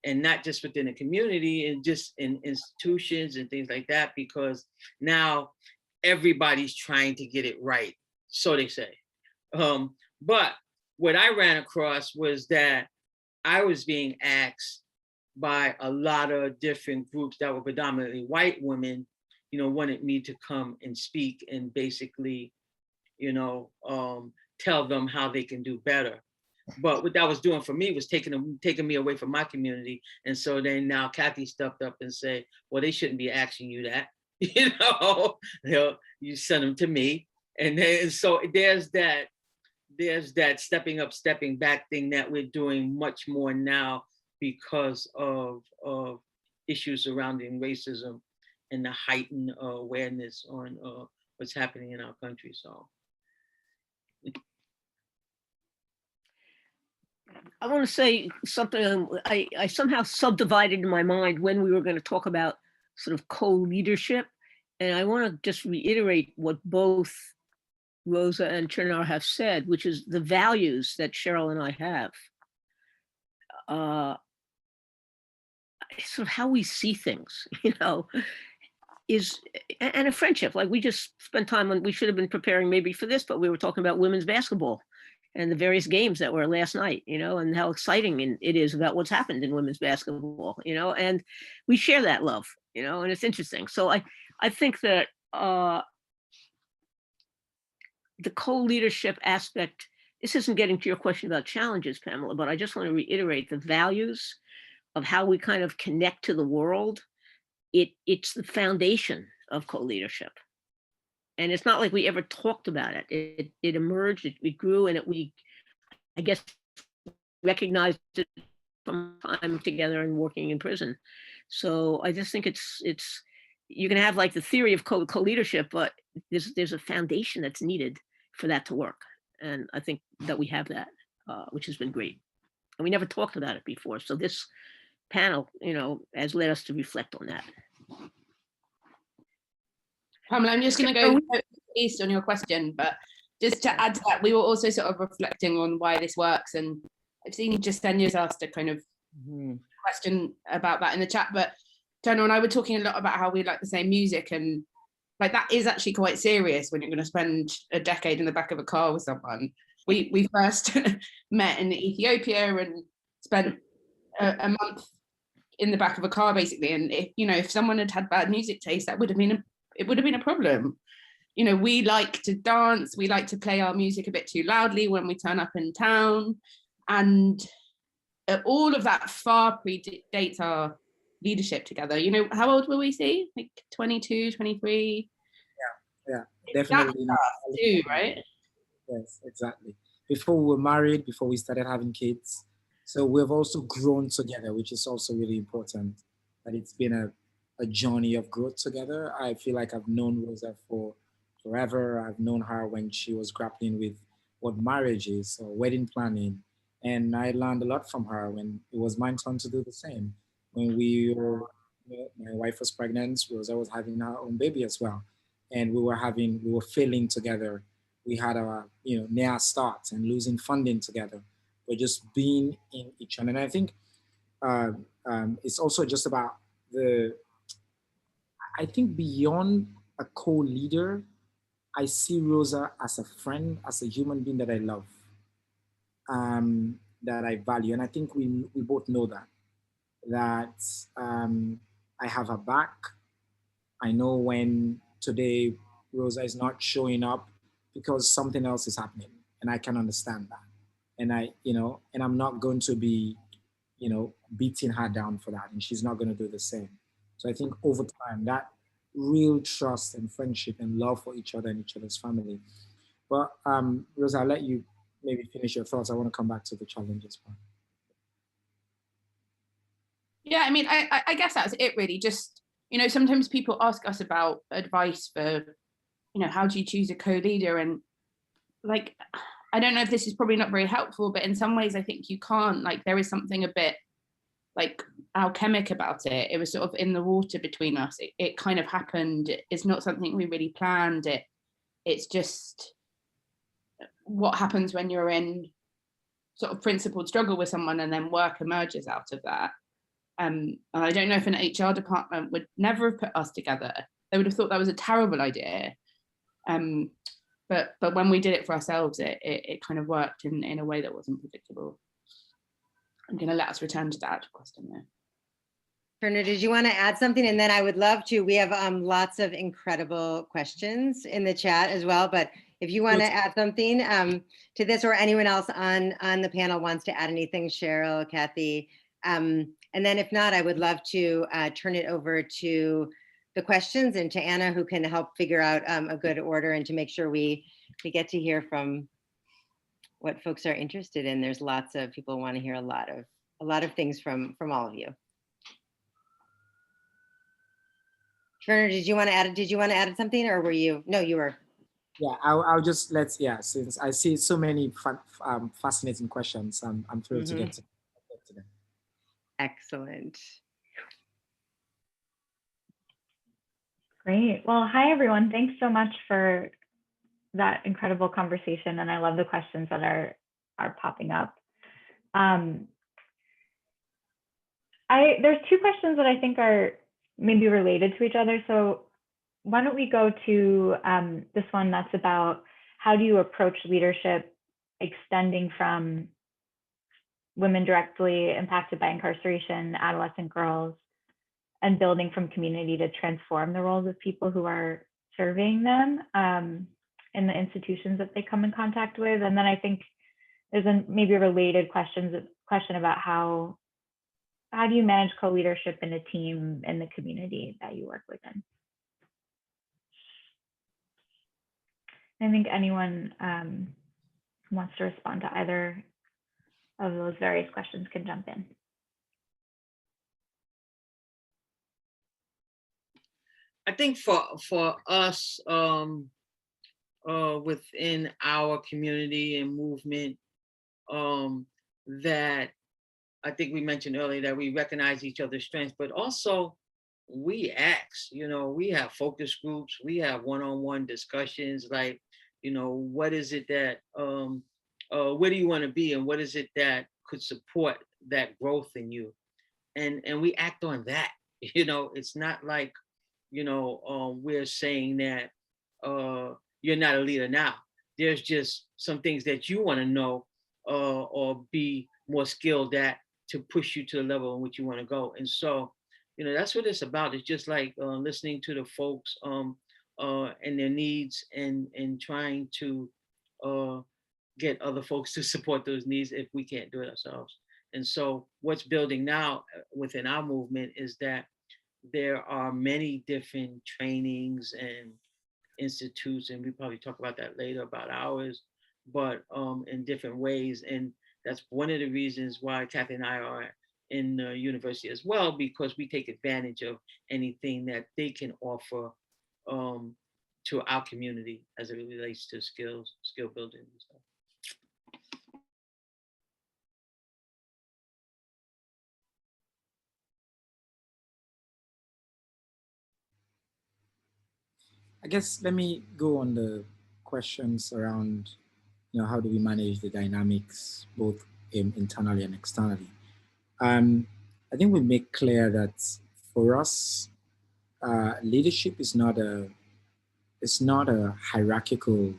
Speaker 5: and not just within the community and just in institutions and things like that, because now everybody's trying to get it right, so they say. But what I ran across was that I was being asked by a lot of different groups that were predominantly white women, wanted me to come and speak and basically, tell them how they can do better. But what that was doing for me was taking me away from my community. And so then now Kathy stepped up and said, well, they shouldn't be asking you that. You send them to me. And then so there's that stepping up, stepping back thing that we're doing much more now because of issues surrounding racism and the heightened awareness on what's happening in our country. So
Speaker 6: I want to say something. I somehow subdivided in my mind when we were going to talk about sort of co-leadership. And I want to just reiterate what both Rosa and Chernor have said, which is the values that Cheryl and I have. Sort of how we see things, and a friendship. Like we just spent time on, we should have been preparing maybe for this, but we were talking about women's basketball and the various games that were last night, and how exciting it is about what's happened in women's basketball, and we share that love, and it's interesting. So I think that the co-leadership aspect, this isn't getting to your question about challenges, Pamela, but I just want to reiterate the values of how we kind of connect to the world. It's the foundation of co-leadership. And it's not like we ever talked about it. It emerged, it grew, and we, I guess, recognized it from time together and working in prison. So I just think it's you can have like the theory of co-leadership, but there's a foundation that's needed for that to work. And I think that we have that, which has been great. And we never talked about it before. So this panel, has led us to reflect on that.
Speaker 1: Pamela, I'm just going to go east on your question, but just to add to that, we were also sort of reflecting on why this works. And I've seen Justinia's asked a kind of question about that in the chat, but Chernor and I were talking a lot about how we like the same music, and like that is actually quite serious when you're going to spend a decade in the back of a car with someone. We first met in Ethiopia and spent a month in the back of a car basically, and if someone had bad music taste, that would have been a problem. We like to dance, we like to play our music a bit too loudly when we turn up in town, and all of that far predates our leadership together. How old were we, see? Like 22, 23?
Speaker 4: Yeah, definitely.
Speaker 1: Too, right?
Speaker 4: Yes, exactly. Before we were married, before we started having kids. So we've also grown together, which is also really important. That it's been a journey of growth together. I feel like I've known Rosa for forever. I've known her when she was grappling with what marriage is or wedding planning. And I learned a lot from her when it was my turn to do the same. When my wife was pregnant, Rosa was having her own baby as well. And we were failing together. We had our, near start and losing funding together. But just being in each other. And I think it's also just about I think beyond a co-leader, I see Rosa as a friend, as a human being that I love, that I value. And I think we both know that I have her back. I know when today Rosa is not showing up because something else is happening, and I can understand that. And and I'm not going to be, beating her down for that, and she's not going to do the same. So I think over time, that real trust and friendship and love for each other and each other's family. But Rosa, I'll let you maybe finish your thoughts. I want to come back to the challenges part.
Speaker 1: Yeah, I mean, I guess that's it really. Just, sometimes people ask us about advice for, how do you choose a co-leader? And like, I don't know if this is probably not very helpful, but in some ways I think you can't, like there is something a bit like alchemic about it. It was sort of in the water between us. It kind of happened. It's not something we really planned. It's just what happens when you're in sort of principled struggle with someone and then work emerges out of that. And I don't know if an HR department would never have put us together. They would have thought that was a terrible idea. but when we did it for ourselves, it kind of worked in a way that wasn't predictable. I'm going to let us return to the actual question there.
Speaker 3: Chernor, did you want to add something? And then I would love to, we have lots of incredible questions in the chat as well, but if you want to add something to this, or anyone else on the panel wants to add anything, Cheryl, Kathy, and then if not, I would love to turn it over to the questions and to Anna, who can help figure out a good order and to make sure we get to hear from what folks are interested in. There's lots of people who want to hear a lot of things from all of you. Chernor, did you want to add something, or were you? No, you were.
Speaker 4: Yeah, I'll just since I see so many fascinating questions, I'm thrilled to get to them.
Speaker 3: Excellent.
Speaker 7: Great. Well, hi, everyone. Thanks so much for that incredible conversation. And I love the questions that are popping up. There's two questions that I think are maybe related to each other. So why don't we go to this one that's about how do you approach leadership extending from women directly impacted by incarceration, adolescent girls, and building from community to transform the roles of people who are serving them in the institutions that they come in contact with. And then I think there's maybe a related question about how do you manage co-leadership in a team in the community that you work within? I think anyone who wants to respond to either of those various questions can jump in.
Speaker 5: I think for us within our community and movement, that I think we mentioned earlier that we recognize each other's strengths, but also we ask, we have focus groups, we have one-on-one discussions, like, what is it that, where do you want to be, and what is it that could support that growth in you? And we act on that. It's not like, we're saying that you're not a leader now. There's just some things that you want to know or be more skilled at to push you to the level in which you want to go. And so, that's what it's about. It's just like listening to the folks and their needs and trying to get other folks to support those needs if we can't do it ourselves. And so what's building now within our movement is that there are many different trainings and institutes, and we probably talk about that later about ours, but in different ways. And that's one of the reasons why Kathy and I are in the university as well, because we take advantage of anything that they can offer to our community as it relates to skill building and stuff.
Speaker 4: I guess let me go on the questions around, how do we manage the dynamics both internally and externally? I think we make clear that for us, leadership is not a hierarchical,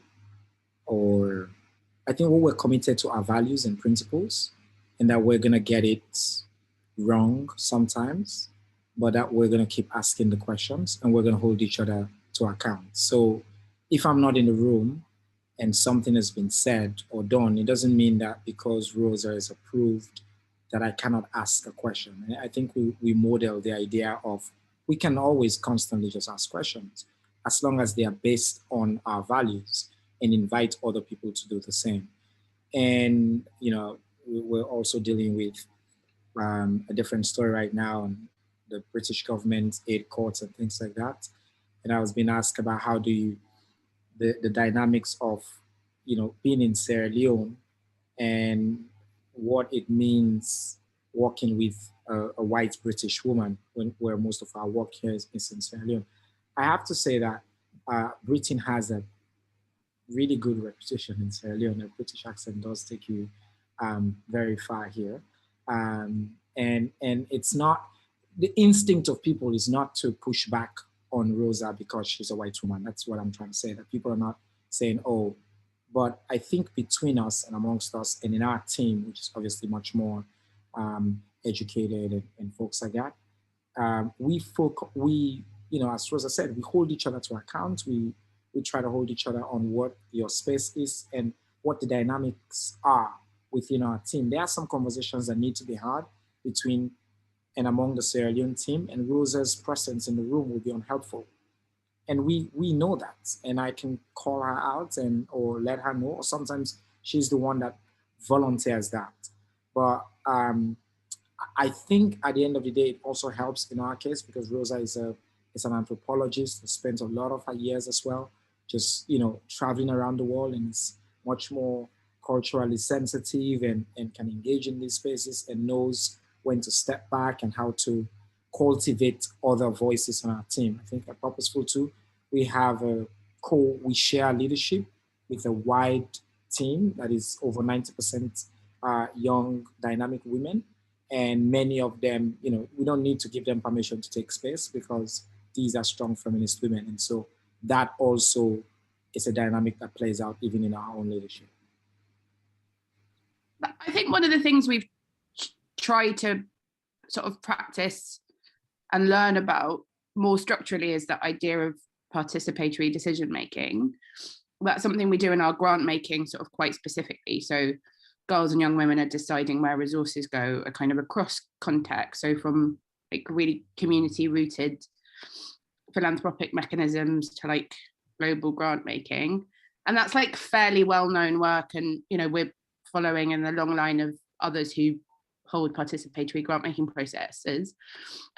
Speaker 4: or I think we're committed to our values and principles, and that we're gonna get it wrong sometimes, but that we're gonna keep asking the questions and we're gonna hold each other to account. So if I'm not in the room and something has been said or done, it doesn't mean that because Rosa is approved that I cannot ask a question. And I think we model the idea of we can always constantly just ask questions as long as they are based on our values and invite other people to do the same. And, we're also dealing with a different story right now on the British government aid courts and things like that. And I was being asked about how do you, the dynamics of, being in Sierra Leone and what it means working with a white British woman where most of our work here is in Sierra Leone. I have to say that Britain has a really good reputation in Sierra Leone. A British accent does take you very far here. And it's not, the instinct of people is not to push back on Rosa because she's a white woman. That's what I'm trying to say, that people are not saying, oh, but I think between us and amongst us and in our team, which is obviously much more educated and folks like that, we, you know, as Rosa said, we hold each other to account. We try to hold each other on what your space is and what the dynamics are within our team. There are some conversations that need to be had between and among the Sierra Leone team, and Rosa's presence in the room will be unhelpful. And we know that, and I can call her out and or let her know, or sometimes she's the one that volunteers that. But I think at the end of the day, it also helps in our case because Rosa is an anthropologist who spent a lot of her years as well, just, you know, traveling around the world, and is much more culturally sensitive and can engage in these spaces and knows when to step back and how to cultivate other voices on our team. I think at Purposeful too, we have we share leadership with a wide team that is over 90% young, dynamic women. And many of them, you know, we don't need to give them permission to take space because these are strong feminist women. And so that also is a dynamic that plays out even in our own leadership.
Speaker 1: I think one of the things we've tried to sort of practice and learn about more structurally is the idea of participatory decision making. That's something we do in our grant making sort of quite specifically. So girls and young women are deciding where resources go, a kind of across context. So from like really community rooted philanthropic mechanisms to like global grant making. And that's like fairly well-known work. And, you know, we're following in the long line of others who hold participatory grant making processes.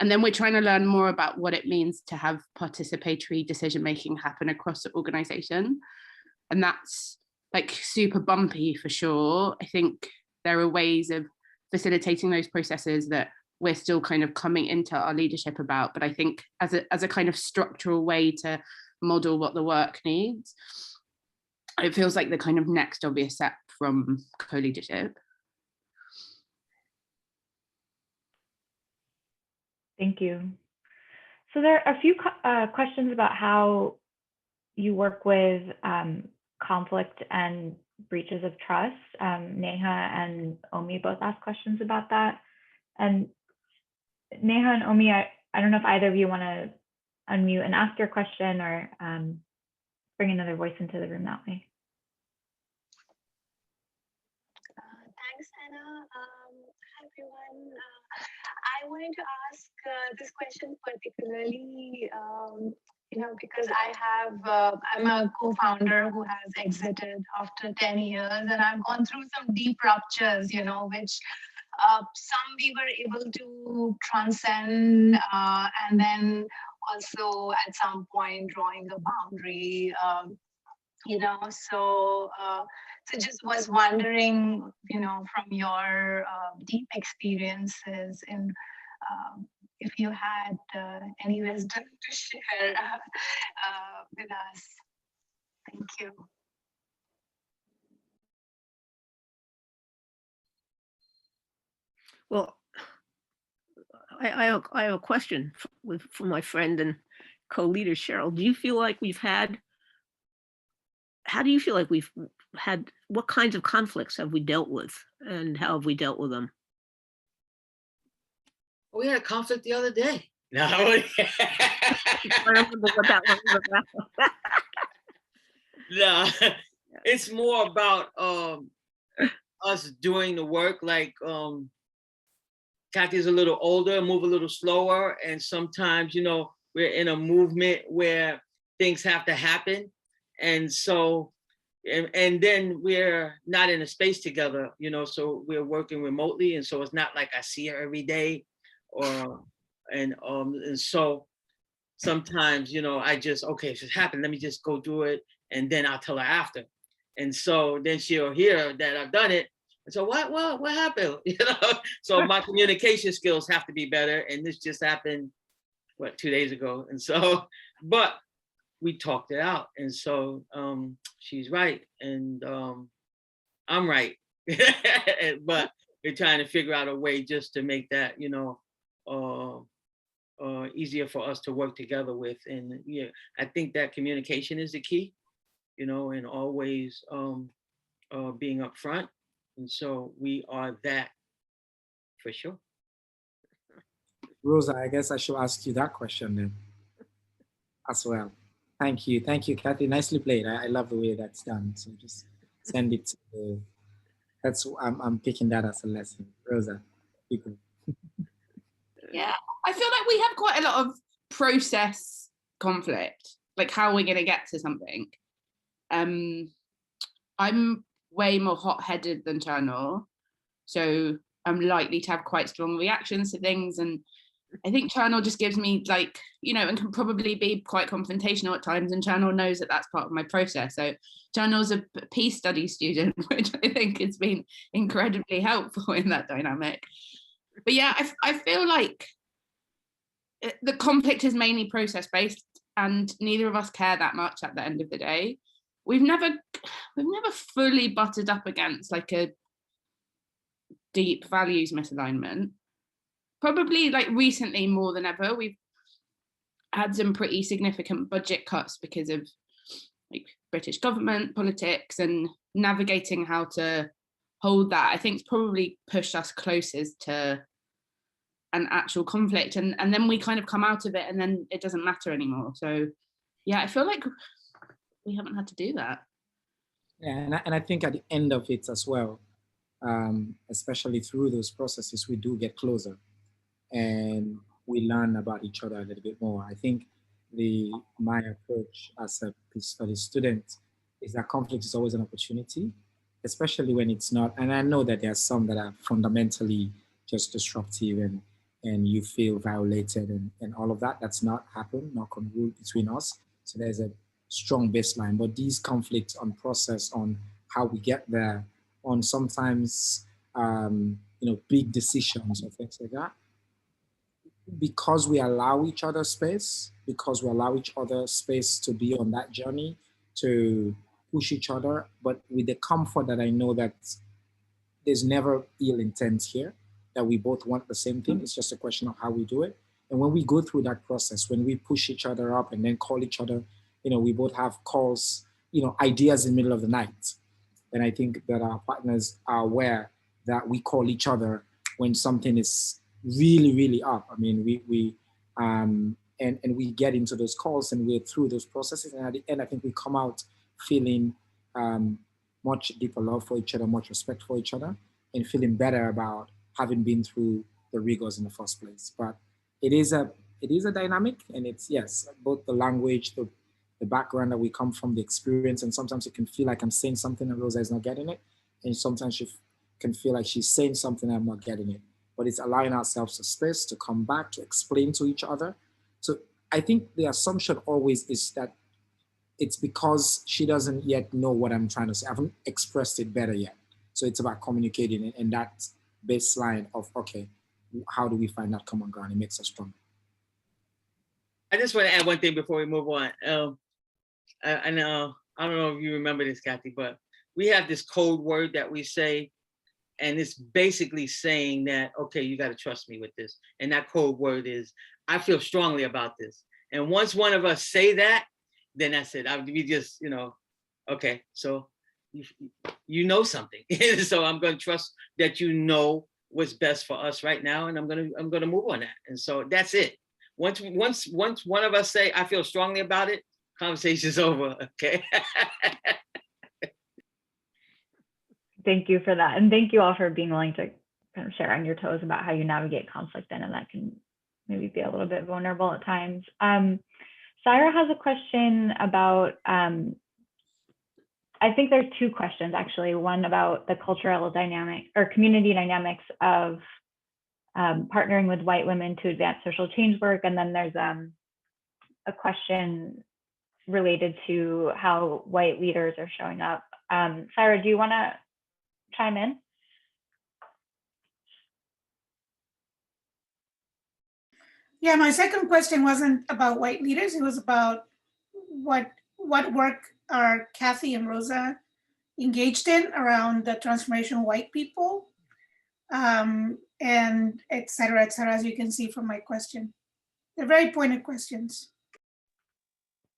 Speaker 1: And then we're trying to learn more about what it means to have participatory decision making happen across the organization. And that's like super bumpy for sure. I think there are ways of facilitating those processes that we're still kind of coming into our leadership about. But I think as a kind of structural way to model what the work needs, it feels like the kind of next obvious step from co-leadership.
Speaker 7: Thank you. So there are a few questions about how you work with conflict and breaches of trust. Neha and Omi both asked questions about that. And Neha and Omi, I don't know if either of you want to unmute and ask your question or bring another voice into the room that way.
Speaker 8: Thanks, Anna. Hi, everyone. I wanted to ask this question particularly, you know, because I'm a co-founder who has exited after 10 years, and I've gone through some deep ruptures, you know, which some we were able to transcend, and then also at some point drawing a boundary, you know, so just was wondering, you know, from your deep experiences in if you had any wisdom to share with us. Thank you.
Speaker 6: Well, I have a question for my friend and co-leader Cheryl. Do you feel like how do you feel like we've had, what kinds of conflicts have we dealt with, and how have we dealt with them?
Speaker 5: We had a conflict the other day. No,
Speaker 6: I remember what that was about.
Speaker 5: No, it's more about us doing the work. Like Kathy's a little older, move a little slower, and sometimes, you know, we're in a movement where things have to happen, and so and then we're not in a space together, you know, so we're working remotely, and so it's not like I see her every day, and so sometimes, you know, I just, okay, if it happened, let me just go do it, and then I'll tell her after, and so then she'll hear that I've done it, and so what happened, you know? So my communication skills have to be better, and this just happened 2 days ago, and so, but we talked it out, and so she's right, and I'm right, but we're trying to figure out a way just to make that, you know, easier for us to work together with. And yeah, I think that communication is the key. and always being upfront. And so we are that for sure.
Speaker 4: Rosa, I guess I should ask you that question then as well. Thank you, Kathy. Nicely played. I love the way that's done. So just send it to the, that's I'm picking that as a lesson. Rosa, you go.
Speaker 1: Yeah, I feel like we have quite a lot of process conflict, like how we're going to get to something. I'm way more hot-headed than Chernor, so I'm likely to have quite strong reactions to things, and I think Chernor just gives me like, and can probably be quite confrontational at times, and Chernor knows that that's part of my process. So Chernor's a peace study student, which I think has been incredibly helpful in that dynamic. But yeah, I feel like the conflict is mainly process based, and neither of us care that much at the end of the day. We've never fully butted up against like a deep values misalignment. Probably like recently more than ever, we've had some pretty significant budget cuts because of like British government politics, and navigating how to hold that, I think, has probably pushed us closest to an actual conflict, and then we kind of come out of it and then it doesn't matter anymore. So yeah, I feel like we haven't had to do that.
Speaker 4: Yeah, and I think at the end of it as well, especially through those processes, we do get closer and we learn about each other a little bit more. I think my approach as a peace studies student is that conflict is always an opportunity, especially when it's not. And I know that there are some that are fundamentally just disruptive and you feel violated and all of that. That's not happened, knock on wood, between us. So there's a strong baseline. But these conflicts on process, on how we get there, on sometimes big decisions or things like that, because we allow each other space, to be on that journey, to push each other, but with the comfort that I know that there's never ill intent here, that we both want the same thing. It's just a question of how we do it. And when we go through that process, when we push each other up and then call each other, we both have calls, ideas in the middle of the night. And I think that our partners are aware that we call each other when something is really, really up. I mean, and we get into those calls and we're through those processes. And at the end, I think we come out feeling much deeper love for each other, much respect for each other, and feeling better about having been through the rigors in the first place. But it is a dynamic, and it's, yes, both the language, the background that we come from, the experience, and sometimes it can feel like I'm saying something and Rosa is not getting it. And sometimes she can feel like she's saying something and I'm not getting it. But it's allowing ourselves the space to come back, to explain to each other. So I think the assumption always is that it's because she doesn't yet know what I'm trying to say. I haven't expressed it better yet. So it's about communicating it, and that baseline of, okay, how do we find that common ground? It makes us stronger.
Speaker 5: I just want to add one thing before we move on. I know, I don't know if you remember this, Kathy, but we have this code word that we say, and it's basically saying that, okay, you got to trust me with this. And that code word is, I feel strongly about this. And once one of us say that, then that's it. We just, okay, so you know something. So I'm going to trust that you know what's best for us right now, and I'm going to move on that. And so that's it. Once one of us say, I feel strongly about it, conversation's over. Okay.
Speaker 7: Thank you for that. And thank you all for being willing to kind of share on your toes about how you navigate conflict in, and that can maybe be a little bit vulnerable at times. Sarah has a question about, I think there's two questions actually. One about the cultural dynamic or community dynamics of partnering with white women to advance social change work. And then there's a question related to how white leaders are showing up. Sarah, do you want to chime in?
Speaker 9: Yeah, my second question wasn't about white leaders. It was about what work are Kathy and Rosa engaged in around the transformation of white people, and et cetera, as you can see from my question. They're very pointed questions.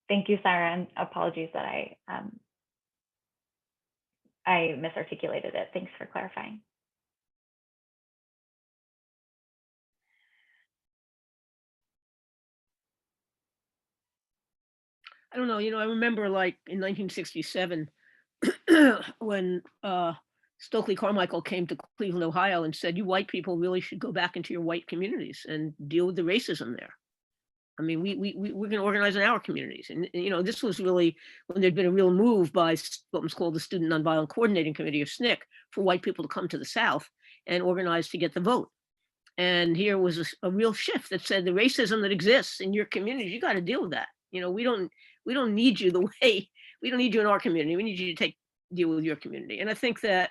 Speaker 7: Thank you, Sarah, and apologies that I I misarticulated it. Thanks for clarifying.
Speaker 6: I don't know, I remember like in 1967 when Stokely Carmichael came to Cleveland, Ohio and said, you white people really should go back into your white communities and deal with the racism there. I mean, we're going to organize in our communities. And, this was really when there'd been a real move by what was called the Student Nonviolent Coordinating Committee, or SNCC, for white people to come to the South and organize to get the vote. And here was a real shift that said the racism that exists in your communities, you got to deal with that. We don't need you the way, we don't need you in our community. We need you to deal with your community. And I think that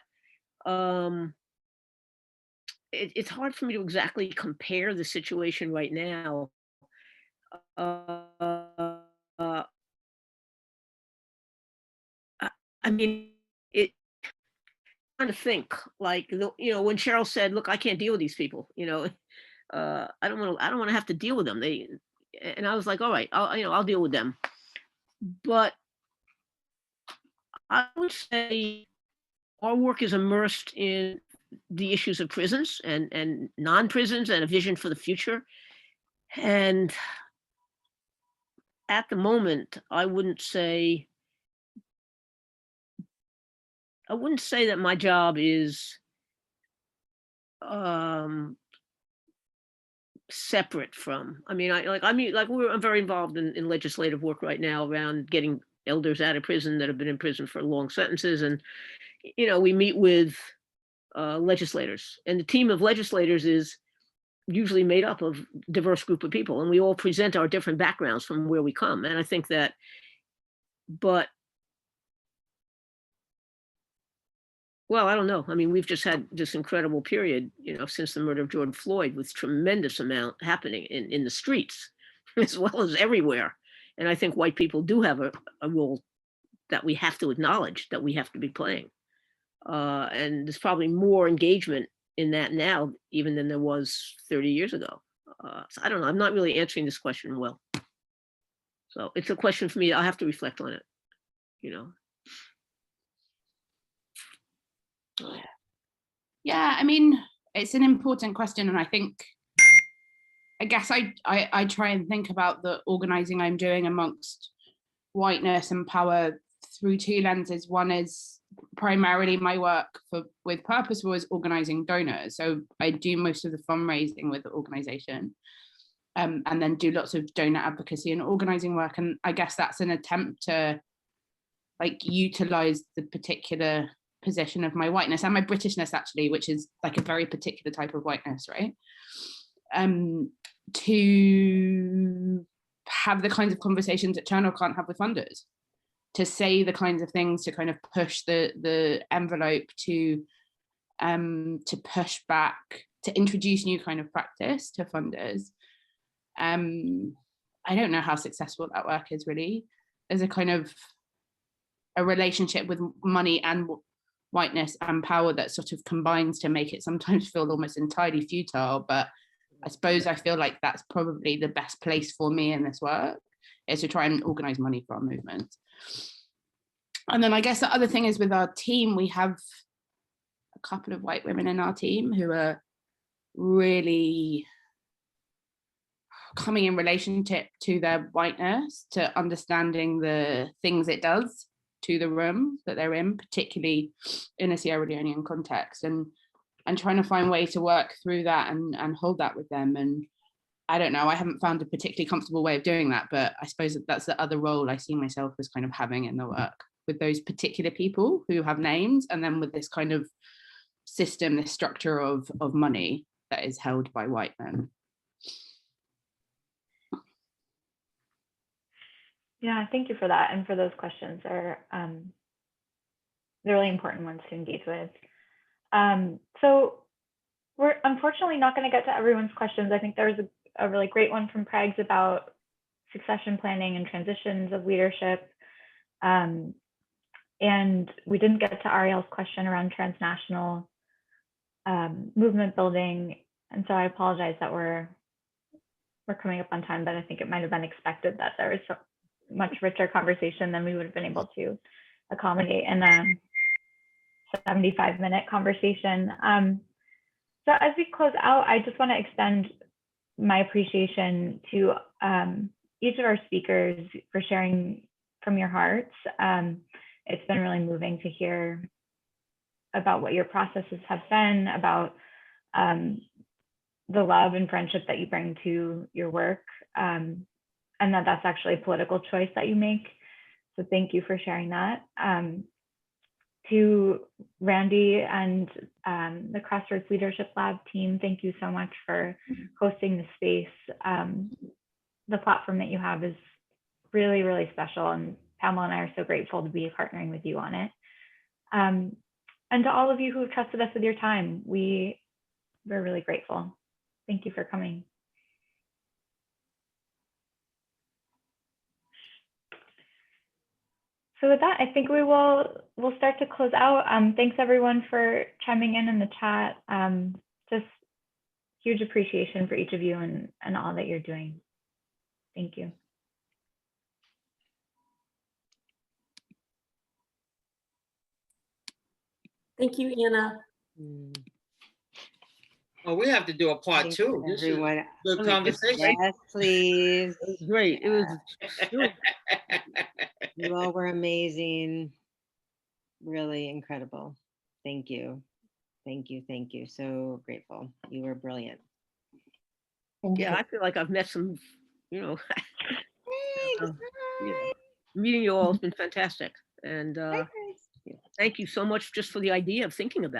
Speaker 6: it's hard for me to exactly compare the situation right now. I mean, trying to think like, when Cheryl said, look, I can't deal with these people, I don't want to have to deal with them. And I was like, all right, I'll deal with them. But I would say our work is immersed in the issues of prisons and non-prisons and a vision for the future. And at the moment, I wouldn't say that my job is separate from. I mean, I'm very involved in legislative work right now around getting elders out of prison that have been in prison for long sentences, and we meet with legislators, and the team of legislators is usually made up of a diverse group of people, and we all present our different backgrounds from where we come. And I think that, but well, I don't know. I mean, we've just had this incredible period, since the murder of George Floyd, with tremendous amount happening in the streets as well as everywhere. And I think white people do have a role that we have to acknowledge, that we have to be playing. And there's probably more engagement in that now, even than there was 30 years ago. So I don't know. I'm not really answering this question well. So it's a question for me. I'll have to reflect on it,
Speaker 1: Yeah, I mean, it's an important question. And I guess I try and think about the organizing I'm doing amongst whiteness and power through two lenses. One is primarily my work with Purpose was organizing donors. So I do most of the fundraising with the organization, and then do lots of donor advocacy and organizing work. And I guess that's an attempt to utilize the particular position of my whiteness and my Britishness, actually, which is like a very particular type of whiteness, right? To have the kinds of conversations that Chernor can't have with funders, to say the kinds of things, to kind of push the envelope, to push back, to introduce new kind of practice to funders. I don't know how successful that work is really. There's a kind of a relationship with money and whiteness and power that sort of combines to make it sometimes feel almost entirely futile. But I suppose I feel like that's probably the best place for me in this work, is to try and organize money for our movement. And then I guess the other thing is with our team, we have a couple of white women in our team who are really coming in relationship to their whiteness, to understanding the things it does to the room that they're in, particularly in a Sierra Leonean context, and trying to find ways to work through that and hold that with them. And I don't know, I haven't found a particularly comfortable way of doing that, but I suppose that's the other role I see myself as kind of having in the work, with those particular people who have names, and then with this kind of system, this structure of money that is held by white men.
Speaker 7: Yeah, thank you for that. And for those questions. They're really important ones to engage with. So we're unfortunately not going to get to everyone's questions. I think there was a really great one from Prags about succession planning and transitions of leadership. And we didn't get to Ariel's question around transnational movement building. And so I apologize that we're coming up on time, but I think it might have been expected that there was so much richer conversation than we would have been able to accommodate. And 75-minute conversation. So as we close out, I just want to extend my appreciation to each of our speakers for sharing from your hearts. It's been really moving to hear about what your processes have been, about the love and friendship that you bring to your work, and that's actually a political choice that you make. So thank you for sharing that. To Randy and the Crossroads Leadership Lab team, thank you so much for hosting the space. The platform that you have is really, really special, and Pamela and I are so grateful to be partnering with you on it. And to all of you who have trusted us with your time, we're really grateful. Thank you for coming. So with that, I think we'll start to close out. Thanks everyone for chiming in the chat. Just huge appreciation for each of you and all that you're doing. Thank you.
Speaker 2: Thank you, Anna.
Speaker 5: Oh, we have to do a part
Speaker 3: Thanks,
Speaker 5: two. This is
Speaker 3: everyone.
Speaker 5: a good conversation.
Speaker 3: Yes, please.
Speaker 6: It was great. It was
Speaker 3: You all were amazing. Really incredible. Thank you. Thank you. Thank you. So grateful. You were brilliant.
Speaker 6: yeah, I feel like I've met some,
Speaker 3: Thanks.
Speaker 6: yeah, meeting you all has been fantastic. And
Speaker 3: Bye, guys.
Speaker 6: thank you so much just for the idea of thinking about it.